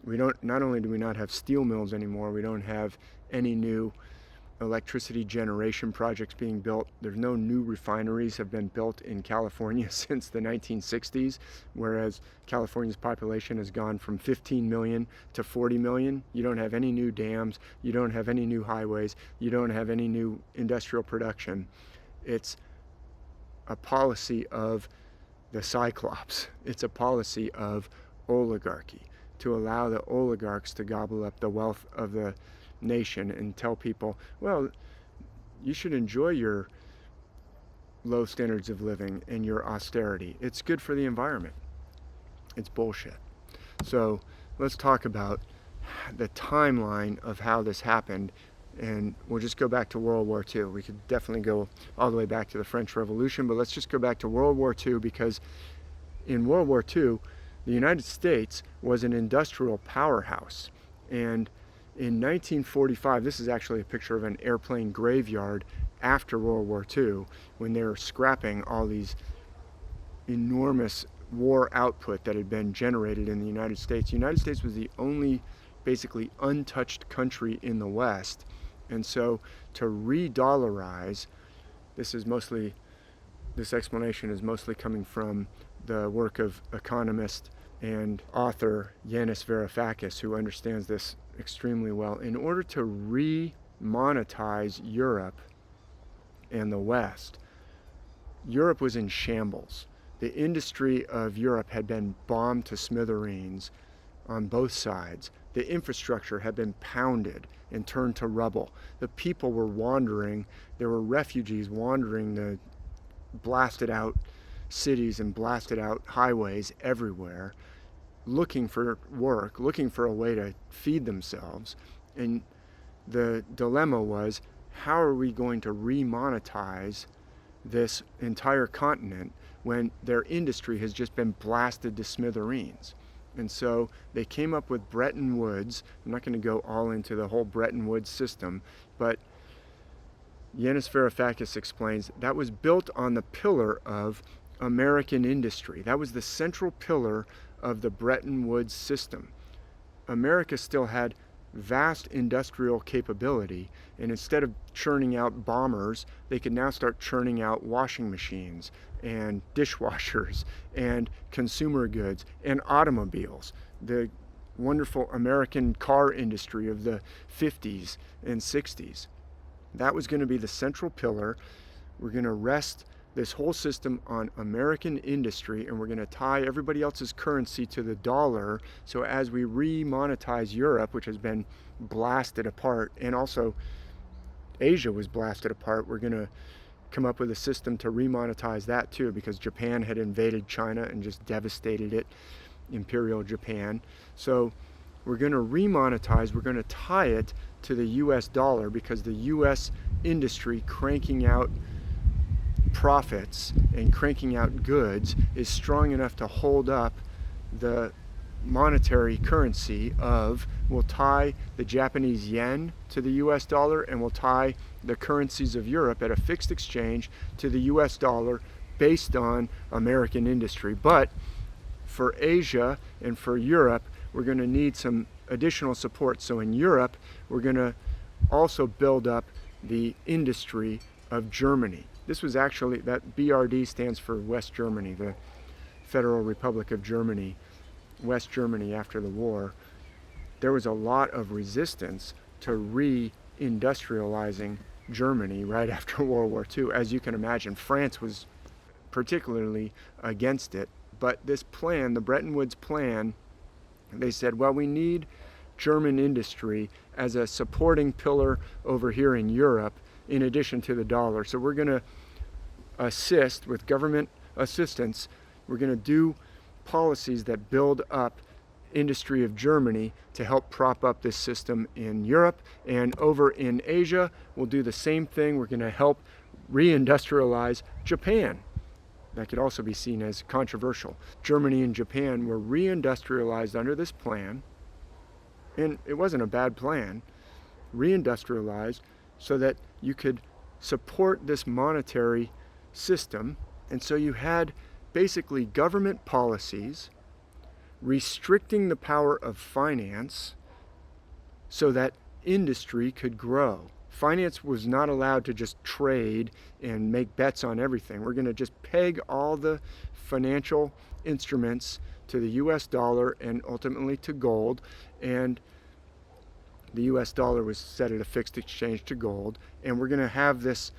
S1: Not only do we not have steel mills anymore, we don't have any new electricity generation projects being built. There's no new refineries have been built in California since the 1960s, whereas California's population has gone from 15 million to 40 million. You don't have any new dams, you don't have any new highways, you don't have any new industrial production. It's a policy of the Cyclops. It's a policy of oligarchy, to allow the oligarchs to gobble up the wealth of the nation and tell people, well, you should enjoy your low standards of living and your austerity. It's good for the environment. It's bullshit. So let's talk about the timeline of how this happened, and we'll just go back to World War II. We could definitely go all the way back to the French Revolution, but let's just go back to World War II, because in World War II, the United States was an industrial powerhouse. And in 1945, this is actually a picture of an airplane graveyard after World War II, when they were scrapping all these enormous war output that had been generated in the United States. The United States was the only basically untouched country in the West. And so to re-dollarize, this explanation is mostly coming from the work of economist and author Yanis Varoufakis, who understands this extremely well. In order to re-monetize Europe and the West, Europe was in shambles. The industry of Europe had been bombed to smithereens on both sides. The infrastructure had been pounded and turned to rubble. The people were wandering. There were refugees wandering the blasted out cities and blasted out highways everywhere, looking for work, looking for a way to feed themselves. And the dilemma was, how are we going to remonetize this entire continent when their industry has just been blasted to smithereens? And so they came up with Bretton Woods. I'm not going to go all into the whole Bretton Woods system, but Yanis Varoufakis explains that was built on the pillar of American industry. That was the central pillar of the Bretton Woods system. America still had vast industrial capability, and instead of churning out bombers, they could now start churning out washing machines and dishwashers and consumer goods and automobiles. The wonderful American car industry of the 50s and 60s. That was going to be the central pillar. We're going to rest this whole system on American industry, and we're going to tie everybody else's currency to the dollar. So as we remonetize Europe, which has been blasted apart, and also Asia was blasted apart, we're going to come up with a system to remonetize that too, because Japan had invaded China and just devastated it, Imperial Japan. So we're going to remonetize, we're going to tie it to the US dollar, because the US industry cranking out profits and cranking out goods is strong enough to hold up the monetary currency of, we'll tie the Japanese yen to the US dollar, and we'll tie the currencies of Europe at a fixed exchange to the US dollar based on American industry. But for Asia and for Europe, we're going to need some additional support. So in Europe, we're going to also build up the industry of Germany. This was actually, that BRD stands for West Germany, the Federal Republic of Germany, West Germany after the war. There was a lot of resistance to re-industrializing Germany right after World War II. As you can imagine, France was particularly against it. But this plan, the Bretton Woods plan, they said, well, we need German industry as a supporting pillar over here in Europe in addition to the dollar. So we're going to assist with government assistance. We're going to do policies that build up industry of Germany to help prop up this system in Europe. And over in Asia, we'll do the same thing. We're going to help reindustrialize Japan. That could also be seen as controversial. Germany and Japan were reindustrialized under this plan, and it wasn't a bad plan, reindustrialized so that you could support this monetary system. And so you had basically government policies restricting the power of finance so that industry could grow. Finance was not allowed to just trade and make bets on everything. We're going to just peg all the financial instruments to the US dollar and ultimately to gold. And the US dollar was set at a fixed exchange to gold. And we're going to have this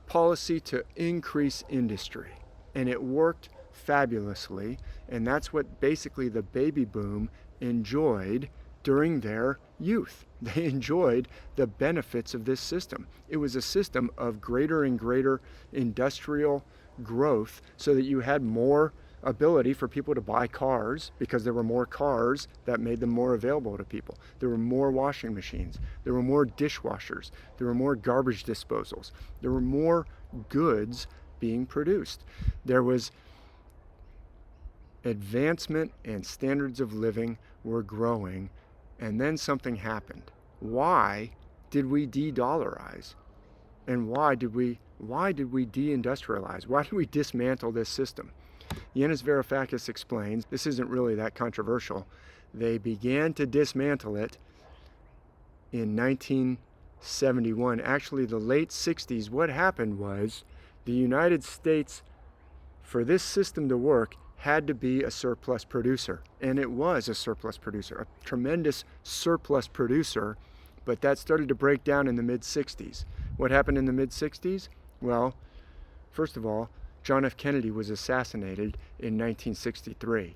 S1: policy to increase industry. And it worked fabulously. And that's what basically the baby boom enjoyed during their youth. They enjoyed the benefits of this system. It was a system of greater and greater industrial growth so that you had more ability for people to buy cars, because there were more cars that made them more available to people. There were more washing machines. There were more dishwashers. There were more garbage disposals. There were more goods being produced. There was advancement, and standards of living were growing. And then something happened. Why did we de-dollarize? And why did we de-industrialize? Why did we dismantle this system? Yanis Varoufakis explains, this isn't really that controversial. They began to dismantle it in 1971. Actually, the late 60s. What happened was the United States, for this system to work, had to be a surplus producer. And it was a surplus producer, a tremendous surplus producer, but that started to break down in the mid-60s. What happened in the mid-60s? Well, first of all, John F. Kennedy was assassinated in 1963.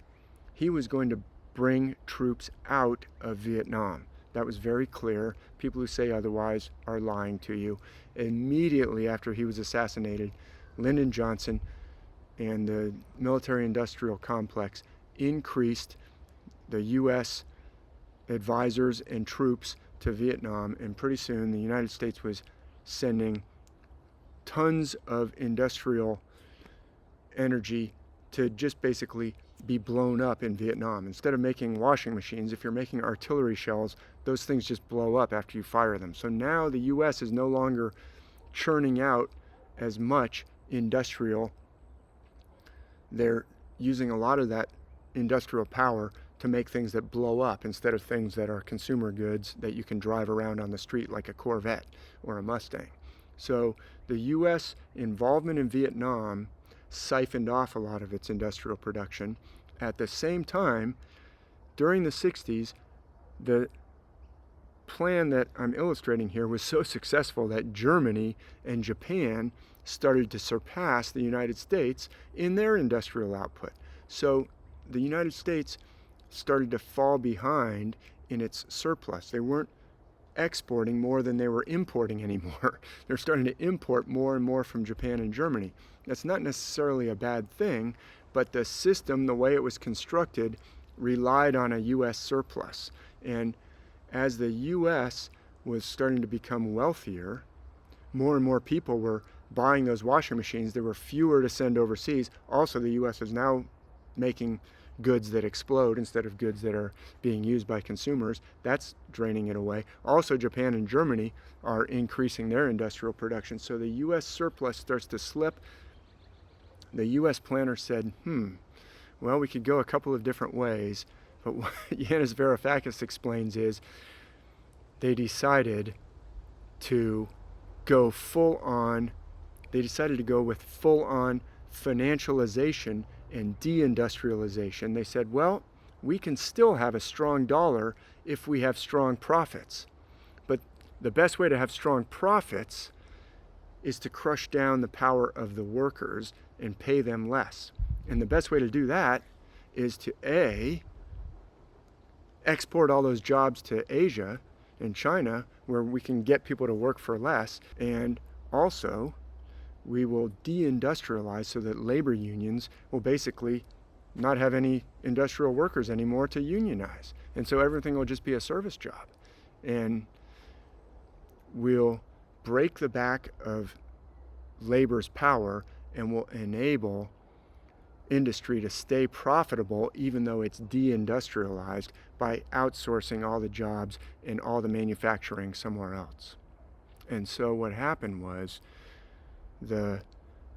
S1: He was going to bring troops out of Vietnam. That was very clear. People who say otherwise are lying to you. Immediately after he was assassinated, Lyndon Johnson and the military-industrial complex increased the U.S. advisors and troops to Vietnam, and pretty soon the United States was sending tons of industrial energy to just basically be blown up in Vietnam. Instead of making washing machines, if you're making artillery shells, those things just blow up after you fire them. So now the U.S. is no longer churning out as much industrial. They're using a lot of that industrial power to make things that blow up instead of things that are consumer goods that you can drive around on the street like a Corvette or a Mustang. So the U.S. involvement in Vietnam siphoned off a lot of its industrial production. At the same time, during the 60s, the plan that I'm illustrating here was so successful that Germany and Japan started to surpass the United States in their industrial output. So the United States started to fall behind in its surplus. They weren't exporting more than they were importing anymore. They're starting to import more and more from Japan and Germany. That's not necessarily a bad thing, but the system, the way it was constructed, relied on a U.S. surplus. And as the U.S. was starting to become wealthier, more and more people were buying those washing machines. There were fewer to send overseas. Also, the U.S. is now making goods that explode instead of goods that are being used by consumers. That's draining it away. Also, Japan and Germany are increasing their industrial production. So the U.S. surplus starts to slip. The U.S. planner said, well, we could go a couple of different ways. But what Yanis Varoufakis explains is they decided to go with full-on financialization and deindustrialization. They said, well, we can still have a strong dollar if we have strong profits. But the best way to have strong profits is to crush down the power of the workers and pay them less. And the best way to do that is to A, export all those jobs to Asia and China, where we can get people to work for less, and also we will deindustrialize so that labor unions will basically not have any industrial workers anymore to unionize. And so everything will just be a service job. And we'll break the back of labor's power and will enable industry to stay profitable even though it's deindustrialized by outsourcing all the jobs and all the manufacturing somewhere else. And so what happened was the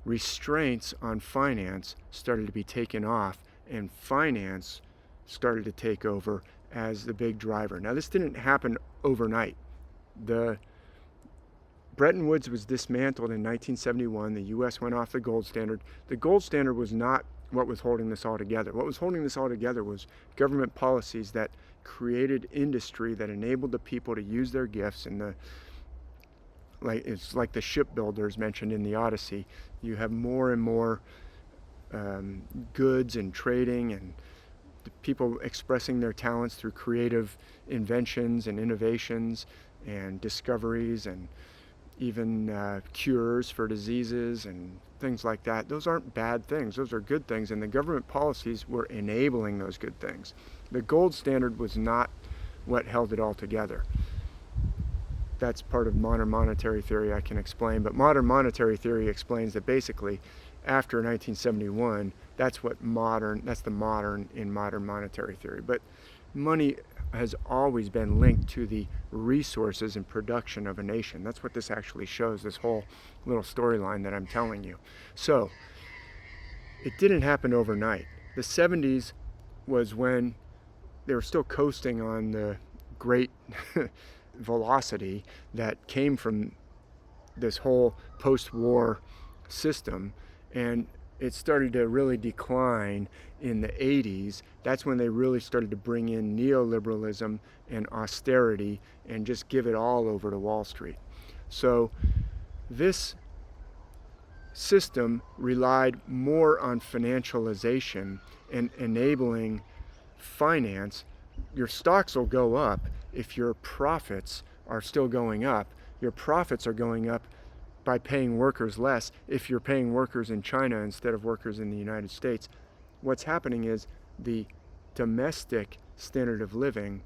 S1: restraints on finance started to be taken off, and finance started to take over as the big driver. Now, this didn't happen overnight. The Bretton Woods was dismantled in 1971. The U.S. went off the gold standard. The gold standard was not what was holding this all together. What was holding this all together was government policies that created industry that enabled the people to use their gifts. And it's like the shipbuilders mentioned in the Odyssey. You have more and more goods and trading, and the people expressing their talents through creative inventions and innovations and discoveries, and even cures for diseases and things like that. Those aren't bad things. Those are good things, and the government policies were enabling those good things. The gold standard was not what held it all together. That's part of modern monetary theory I can explain, but modern monetary theory explains that basically after 1971, that's the modern in modern monetary theory. But money has always been linked to the resources and production of a nation. That's what this actually shows, this whole little storyline that I'm telling you. So it didn't happen overnight. The 70s was when they were still coasting on the great velocity that came from this whole post-war system, and it started to really decline in the 80s. That's when they really started to bring in neoliberalism and austerity and just give it all over to Wall Street. So this system relied more on financialization and enabling finance. Your stocks will go up if your profits are still going up. Your profits are going up by paying workers less if you're paying workers in China instead of workers in the United States. What's happening is the domestic standard of living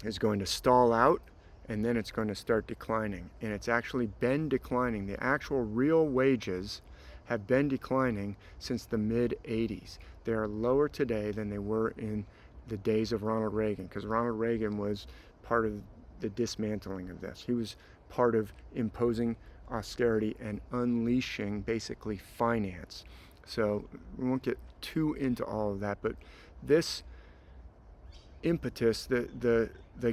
S1: is going to stall out, and then it's going to start declining. And it's actually been declining. The actual real wages have been declining since the mid-80s. They are lower today than they were in the days of Ronald Reagan, because Ronald Reagan was part of the dismantling of this. He was part of imposing austerity and unleashing basically finance. So we won't get too into all of that, but this impetus, the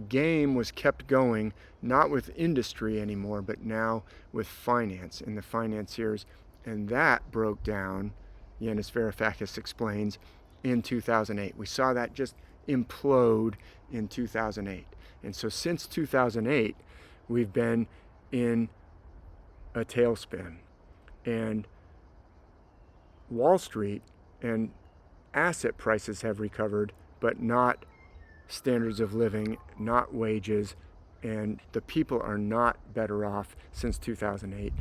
S1: game was kept going, not with industry anymore, but now with finance and the financiers, and that broke down, Yanis Varoufakis explains, in 2008. We saw that just implode in 2008. And so since 2008, we've been in a tailspin. And Wall Street and asset prices have recovered, but not standards of living, not wages, and the people are not better off since 2008.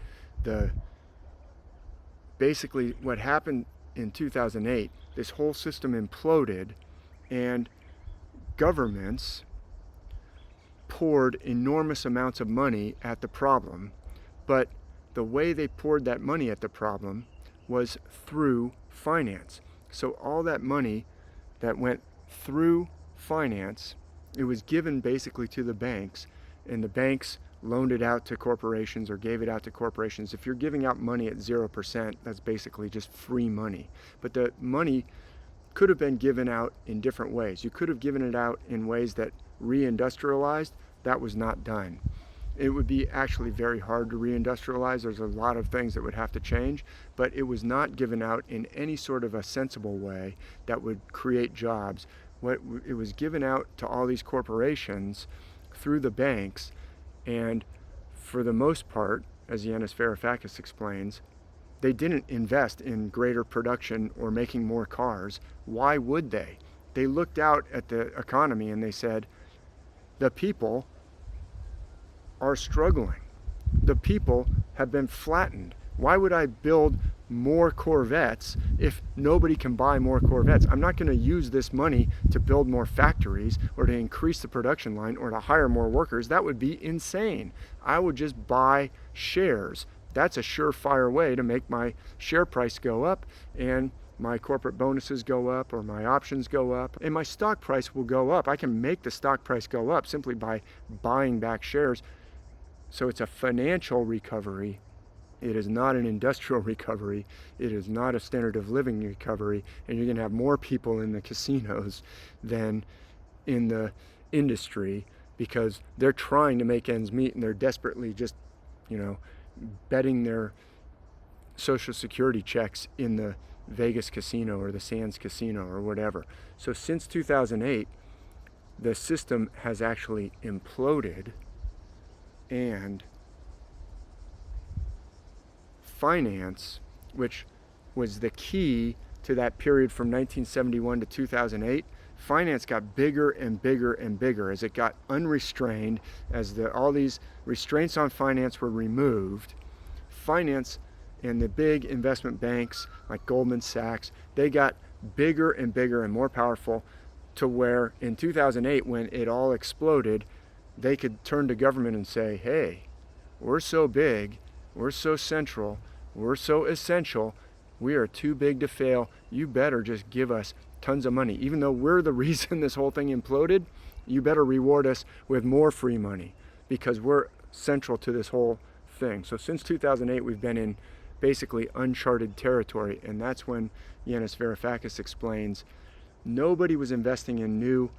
S1: Basically what happened in 2008, this whole system imploded, and governments poured enormous amounts of money at the problem, but the way they poured that money at the problem was through finance. So all that money that went through finance, it was given basically to the banks, and the banks loaned it out to corporations or gave it out to corporations. If you're giving out money at 0%, that's basically just free money. But the money could have been given out in different ways. You could have given it out in ways that reindustrialized. That was not done. It would be actually very hard to reindustrialize. There's a lot of things that would have to change, but it was not given out in any sort of a sensible way that would create jobs. It was given out to all these corporations through the banks, and for the most part, as Yanis Varoufakis explains, they didn't invest in greater production or making more cars. Why would they? They looked out at the economy and they said, the people are struggling. The people have been flattened. Why would I build more Corvettes if nobody can buy more Corvettes? I'm not going to use this money to build more factories or to increase the production line or to hire more workers. That would be insane. I would just buy shares. That's a surefire way to make my share price go up, and my corporate bonuses go up, or my options go up, and my stock price will go up. I can make the stock price go up simply by buying back shares. So it's a financial recovery. It is not an industrial recovery. It is not a standard of living recovery. And you're going to have more people in the casinos than in the industry, because they're trying to make ends meet, and they're desperately just, betting their Social Security checks in the Vegas casino or the Sands casino or whatever. So since 2008, the system has actually imploded, and finance, which was the key to that period from 1971 to 2008, finance got bigger and bigger and bigger as it got unrestrained, as all these restraints on finance were removed. Finance and the big investment banks like Goldman Sachs, they got bigger and bigger and more powerful, to where in 2008, when it all exploded, they could turn to government and say, hey, we're so big, we're so central, we're so essential, we are too big to fail. You better just give us tons of money. Even though we're the reason this whole thing imploded, you better reward us with more free money, because we're central to this whole thing. So since 2008, we've been in basically uncharted territory, and that's when Yanis Varoufakis explains nobody was investing in new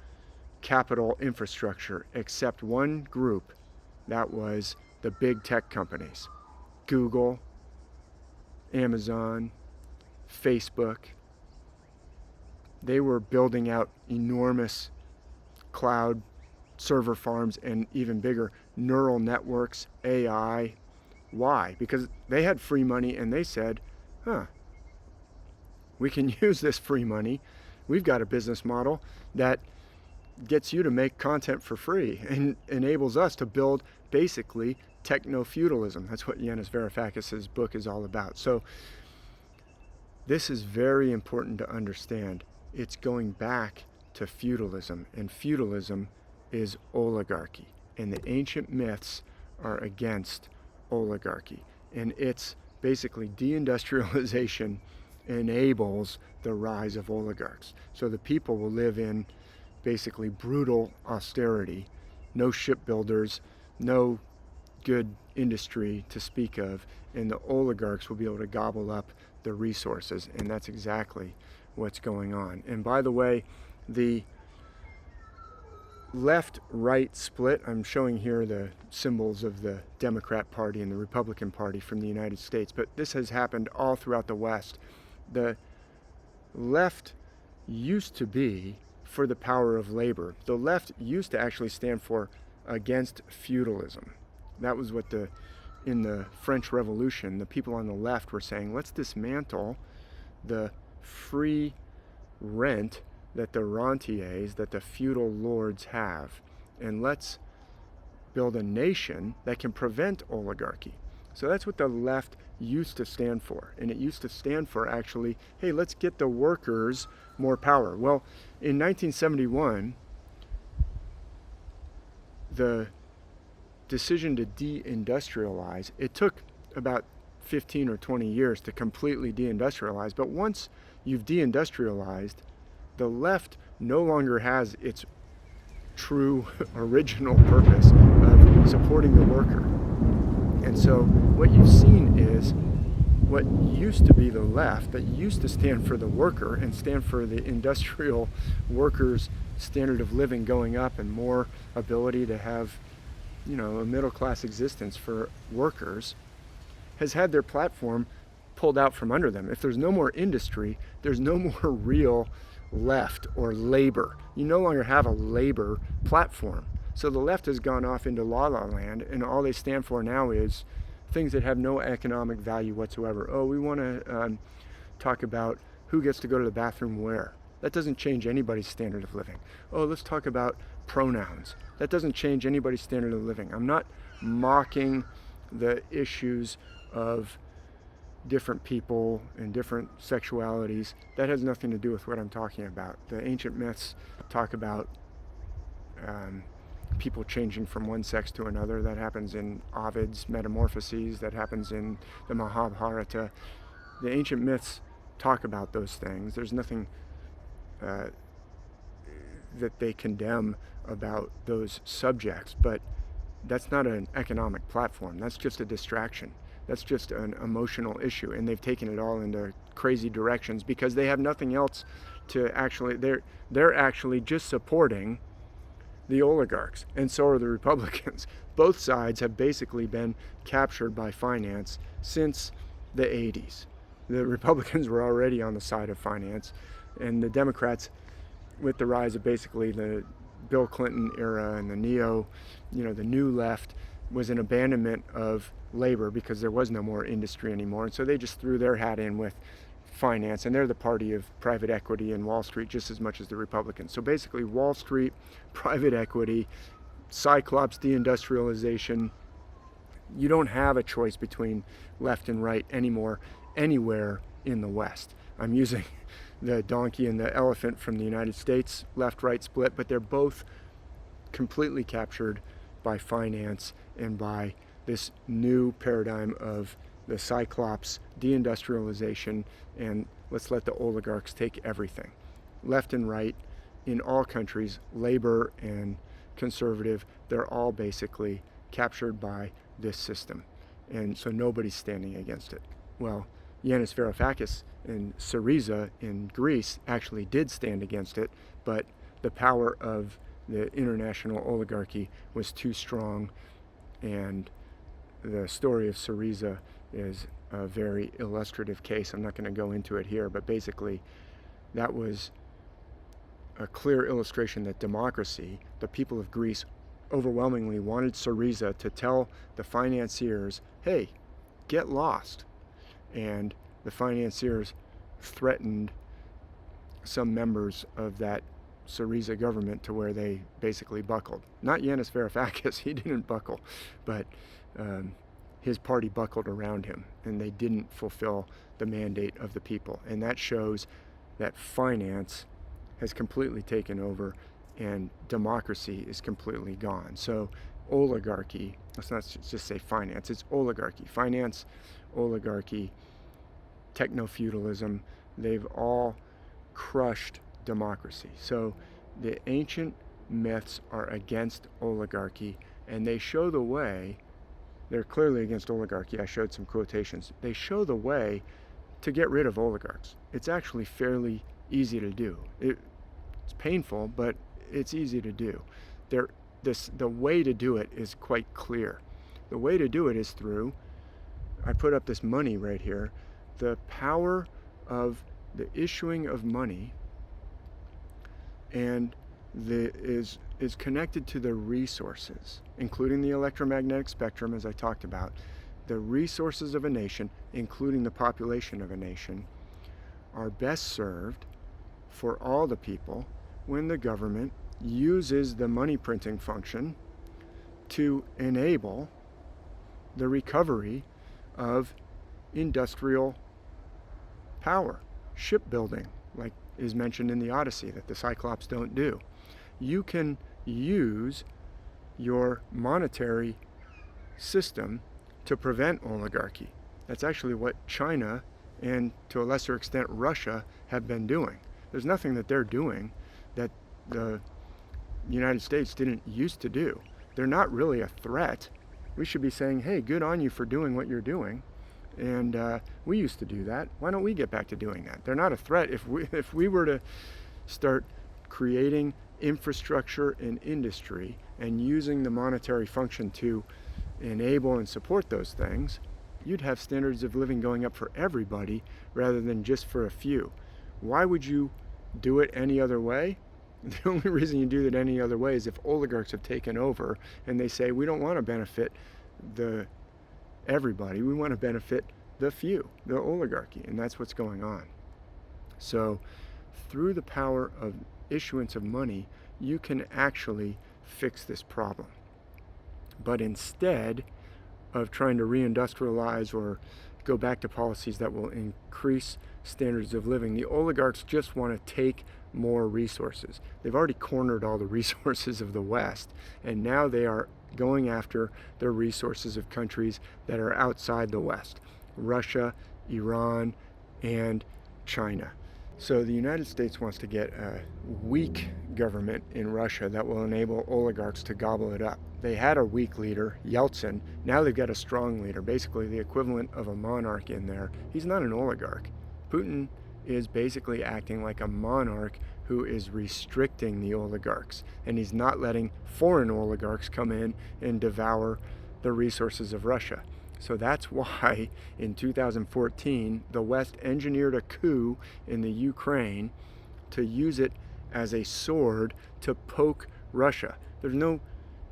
S1: capital infrastructure except one group. That was the big tech companies. Google, Amazon, Facebook. They were building out enormous cloud server farms and even bigger neural networks, AI. Why? Because they had free money, and they said, we can use this free money. We've got a business model that gets you to make content for free and enables us to build basically techno-feudalism. That's what Yanis Varoufakis' book is all about. So this is very important to understand. It's going back to feudalism, and feudalism is oligarchy, and the ancient myths are against oligarchy, and it's basically deindustrialization enables the rise of oligarchs. So the people will live in basically brutal austerity, no shipbuilders, no good industry to speak of, and the oligarchs will be able to gobble up the resources, and that's exactly what's going on. And by the way, the left-right split, I'm showing here the symbols of the Democrat Party and the Republican Party from the United States, but this has happened all throughout the West. The left used to be for the power of labor. The left used to actually stand for against feudalism. That was what in the French Revolution, the people on the left were saying, let's dismantle the free rent that the rentiers, that the feudal lords have, and let's build a nation that can prevent oligarchy. So that's what the left used to stand for. And it used to stand for actually, hey, let's get the workers more power. Well, in 1971, the decision to deindustrialize, it took about 15 or 20 years to completely deindustrialize. But once you've deindustrialized, the left no longer has its true original purpose of supporting the worker. And so what you've seen is what used to be the left, that used to stand for the worker and stand for the industrial workers' standard of living going up and more ability to have, a middle-class existence for workers, has had their platform pulled out from under them. If there's no more industry, there's no more real left or labor. You no longer have a labor platform. So the left has gone off into la la land, and all they stand for now is things that have no economic value whatsoever. Oh, we want to talk about who gets to go to the bathroom where. That doesn't change anybody's standard of living. Oh, let's talk about pronouns. That doesn't change anybody's standard of living. I'm not mocking the issues of different people and different sexualities. That has nothing to do with what I'm talking about. The ancient myths talk about people changing from one sex to another. That happens in Ovid's Metamorphoses. That happens in the Mahabharata. The ancient myths talk about those things. There's nothing that they condemn about those subjects, but that's not an economic platform. That's just a distraction. That's just an emotional issue, and they've taken it all into crazy directions because they have nothing else to actually. They're actually just supporting the oligarchs, and so are the Republicans. Both sides have basically been captured by finance since the 80s. The Republicans were already on the side of finance, and the Democrats, with the rise of basically the Bill Clinton era and the the new left, was an abandonment of labor because there was no more industry anymore. And so they just threw their hat in with finance, and they're the party of private equity and Wall Street just as much as the Republicans. So basically Wall Street, private equity, Cyclops deindustrialization. You don't have a choice between left and right anymore anywhere in the West. I'm using the donkey and the elephant from the United States, left-right split, but they're both completely captured by finance and by this new paradigm of the Cyclops deindustrialization, and let's let the oligarchs take everything. Left and right, in all countries, labor and conservative, they're all basically captured by this system. And so nobody's standing against it. Well, Yanis Varoufakis and Syriza in Greece actually did stand against it, but the power of the international oligarchy was too strong, and the story of Syriza is a very illustrative case. I'm not going to go into it here, but basically that was a clear illustration that democracy, the people of Greece overwhelmingly wanted Syriza to tell the financiers, hey, get lost. And the financiers threatened some members of that Syriza government to where they basically buckled. Not Yanis Varoufakis, he didn't buckle, but his party buckled around him, and they didn't fulfill the mandate of the people. And that shows that finance has completely taken over and democracy is completely gone. So oligarchy, let's not just say finance, it's oligarchy. Finance, oligarchy, techno-feudalism, they've all crushed democracy. So the ancient myths are against oligarchy, and they show the way. They're clearly against oligarchy. I showed some quotations. They show the way to get rid of oligarchs. It's actually fairly easy to do. It's painful, but it's easy to do. The way to do it is quite clear. The way to do it is through, I put up this money right here, the power of the issuing of money, and is connected to the resources, including the electromagnetic spectrum, as I talked about. The resources of a nation, including the population of a nation, are best served for all the people when the government uses the money printing function to enable the recovery of industrial power, shipbuilding, like is mentioned in the Odyssey, that the Cyclops don't do. You can use your monetary system to prevent oligarchy. That's actually what China and to a lesser extent Russia have been doing. There's nothing that they're doing that the United States didn't used to do. They're not really a threat. We should be saying, hey, good on you for doing what you're doing. And we used to do that. Why don't we get back to doing that? They're not a threat. If we were to start creating infrastructure and industry and using the monetary function to enable and support those things, you'd have standards of living going up for everybody rather than just for a few. Why would you do it any other way? The only reason you do it any other way is if oligarchs have taken over and they say, we don't want to benefit everybody, we want to benefit the few, the oligarchy, and that's what's going on. So through the power of issuance of money, you can actually fix this problem. But instead of trying to reindustrialize or go back to policies that will increase standards of living, the oligarchs just want to take more resources. They've already cornered all the resources of the West, and now they are going after the resources of countries that are outside the West: Russia, Iran, and China. So the United States wants to get a weak government in Russia that will enable oligarchs to gobble it up. They had a weak leader, Yeltsin. Now they've got a strong leader, basically the equivalent of a monarch in there. He's not an oligarch. Putin is basically acting like a monarch who is restricting the oligarchs, and he's not letting foreign oligarchs come in and devour the resources of Russia. So that's why in 2014 the West engineered a coup in the Ukraine to use it as a sword to poke Russia. There's no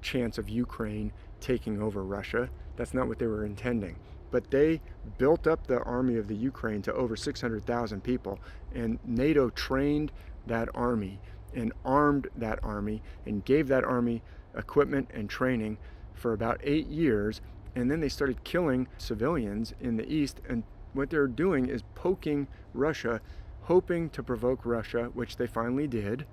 S1: chance of Ukraine taking over Russia. That's not what they were intending. But they built up the army of the Ukraine to over 600,000 people, and NATO trained that army and armed that army and gave that army equipment and training for about 8 years, and then they started killing civilians in the east, and what they're doing is poking Russia, hoping to provoke Russia, which they finally did,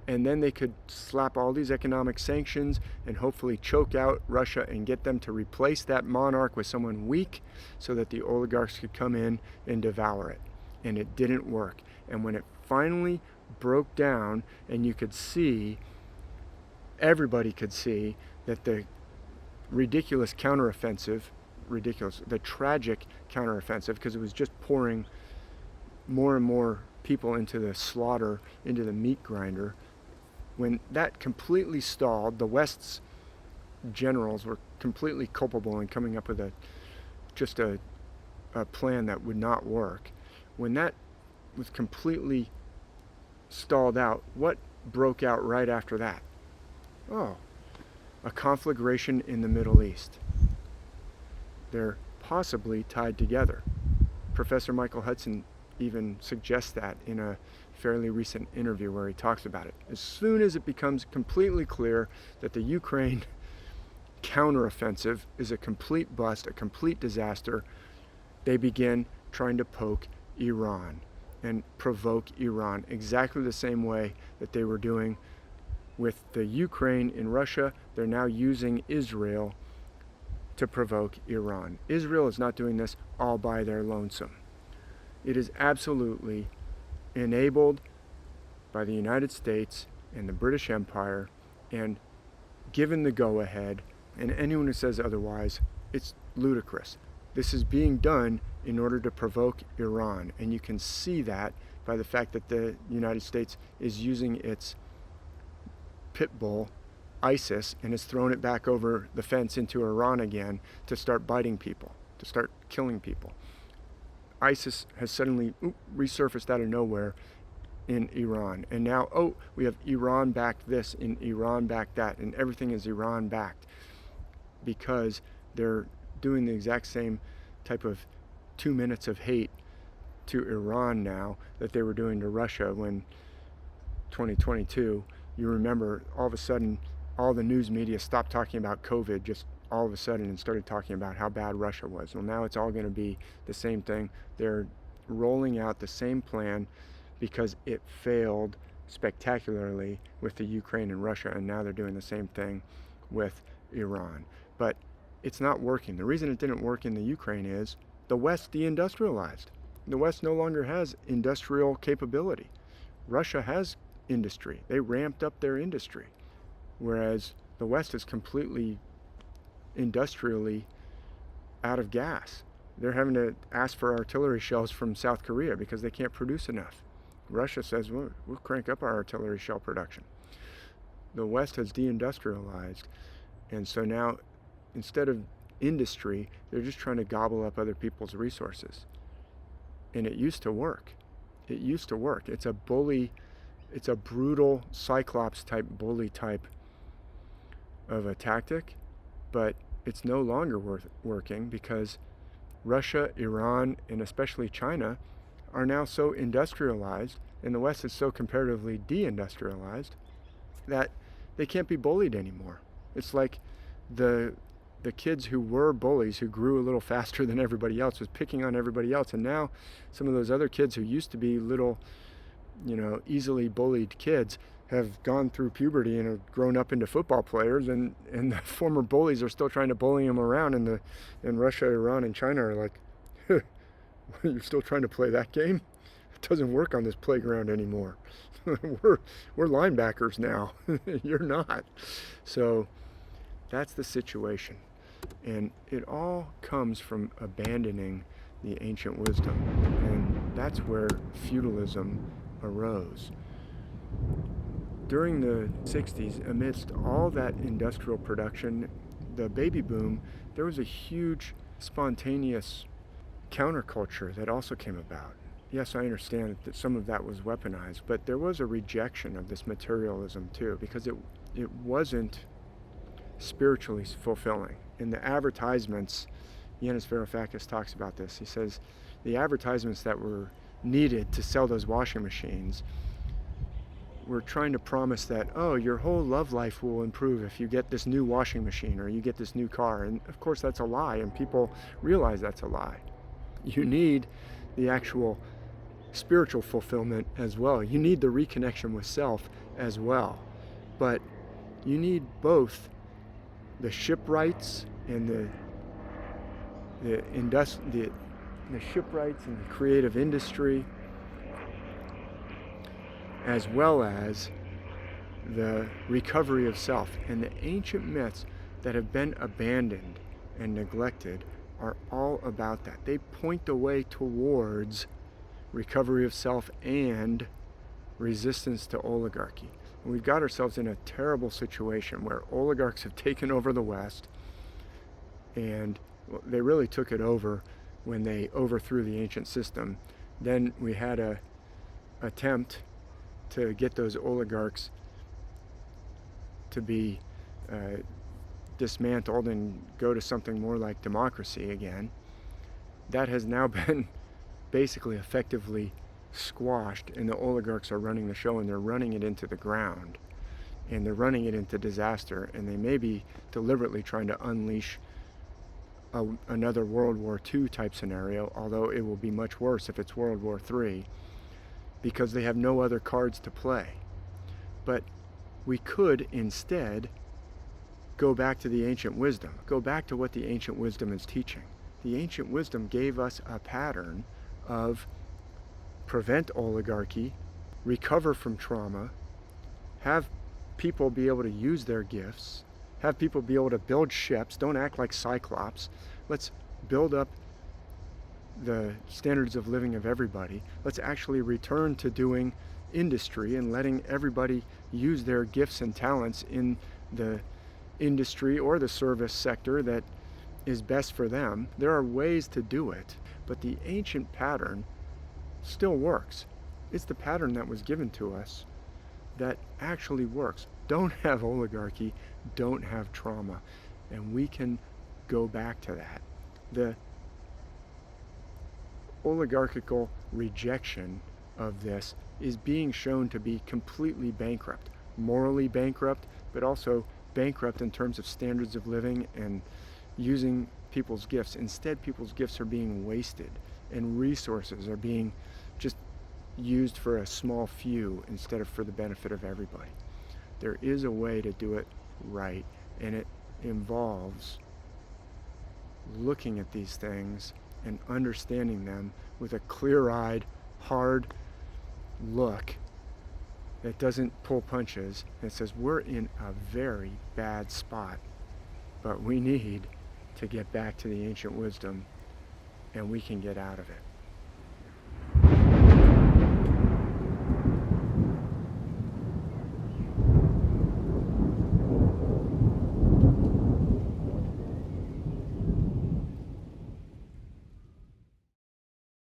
S1: and then they could slap all these economic sanctions and hopefully choke out Russia and get them to replace that monarch with someone weak so that the oligarchs could come in and devour it. And it didn't work. And when it finally broke down and you could see, everybody could see that the ridiculous counteroffensive, the tragic counteroffensive, because it was just pouring more and more people into the slaughter, into the meat grinder. When that completely stalled, the West's generals were completely culpable in coming up with a plan that would not work. When that was completely stalled out, what broke out right after that? Oh, a conflagration in the Middle East. They're possibly tied together. Professor Michael Hudson even suggests that in a fairly recent interview where he talks about it. As soon as it becomes completely clear that the Ukraine counteroffensive is a complete bust, a complete disaster, they begin trying to poke Iran and provoke Iran exactly the same way that they were doing with the Ukraine in Russia. They're now using Israel to provoke Iran. Israel is not doing this all by their lonesome. It is absolutely enabled by the United States and the British Empire and given the go-ahead, and anyone who says otherwise, it's ludicrous. This is being done in order to provoke Iran, and you can see that by the fact that the United States is using its pit bull, ISIS, and has thrown it back over the fence into Iran again to start biting people, to start killing people. ISIS has suddenly resurfaced out of nowhere in Iran. And now, we have Iran backed this and Iran backed that, and everything is Iran backed because they're doing the exact same type of 2 minutes of hate to Iran now that they were doing to Russia when 2022, you remember all of a sudden all the news media stopped talking about COVID just all of a sudden and started talking about how bad Russia was. Well, now it's all going to be the same thing. They're rolling out the same plan because it failed spectacularly with the Ukraine and Russia, and now they're doing the same thing with Iran. But it's not working. The reason it didn't work in the Ukraine is the West deindustrialized. The West no longer has industrial capability. Russia has industry. They ramped up their industry, whereas the West is completely industrially out of gas. They're having to ask for artillery shells from South Korea because they can't produce enough. Russia says, well, we'll crank up our artillery shell production. The West has deindustrialized, and so now instead of industry, they're just trying to gobble up other people's resources. And it used to work. It used to work. It's a bully, it's a brutal Cyclops type bully type of a tactic, but it's no longer working because Russia, Iran, and especially China are now so industrialized, and the West is so comparatively deindustrialized, that they can't be bullied anymore. It's like the kids who were bullies, who grew a little faster than everybody else, was picking on everybody else, and now some of those other kids who used to be little, easily bullied kids have gone through puberty and have grown up into football players, and the former bullies are still trying to bully them around, and Russia, Iran, and China are like, you're still trying to play that game? It doesn't work on this playground anymore. we're linebackers now. You're not. So that's the situation. And it all comes from abandoning the ancient wisdom. And that's where feudalism arose. During the 60s, amidst all that industrial production, the baby boom, there was a huge spontaneous counterculture that also came about. Yes, I understand that some of that was weaponized, but there was a rejection of this materialism too, because it wasn't spiritually fulfilling. In the advertisements, Yanis Varoufakis talks about this. He says the advertisements that were needed to sell those washing machines were trying to promise that, oh, your whole love life will improve if you get this new washing machine or you get this new car. And of course that's a lie, and people realize that's a lie. You need the actual spiritual fulfillment as well. You need the reconnection with self as well. But you need both the shipwrights and the shipwrights and the creative industry, as well as the recovery of self. And the ancient myths that have been abandoned and neglected are all about that. They point the way towards recovery of self and resistance to oligarchy. And we've got ourselves in a terrible situation where oligarchs have taken over the West, and they really took it over when they overthrew the ancient system. Then we had a attempt to get those oligarchs to be dismantled and go to something more like democracy again. That has now been basically effectively squashed, and the oligarchs are running the show, and they're running it into the ground, and they're running it into disaster, and they may be deliberately trying to unleash another World War II type scenario, although it will be much worse if it's World War III, because they have no other cards to play. But we could instead go back to the ancient wisdom, go back to what the ancient wisdom is teaching. The ancient wisdom gave us a pattern of prevent oligarchy, recover from trauma, have people be able to use their gifts, have people be able to build ships. Don't act like Cyclops. Let's build up the standards of living of everybody. Let's actually return to doing industry and letting everybody use their gifts and talents in the industry or the service sector that is best for them. There are ways to do it, but the ancient pattern still works. It's the pattern that was given to us that actually works. Don't have oligarchy, don't have trauma, and we can go back to that. The oligarchical rejection of this is being shown to be completely bankrupt, morally bankrupt, but also bankrupt in terms of standards of living and using people's gifts. Instead, people's gifts are being wasted and resources are being just used for a small few instead of for the benefit of everybody. There is a way to do it right, and it involves looking at these things and understanding them with a clear-eyed, hard look that doesn't pull punches. It says we're in a very bad spot, but we need to get back to the ancient wisdom, and we can get out of it.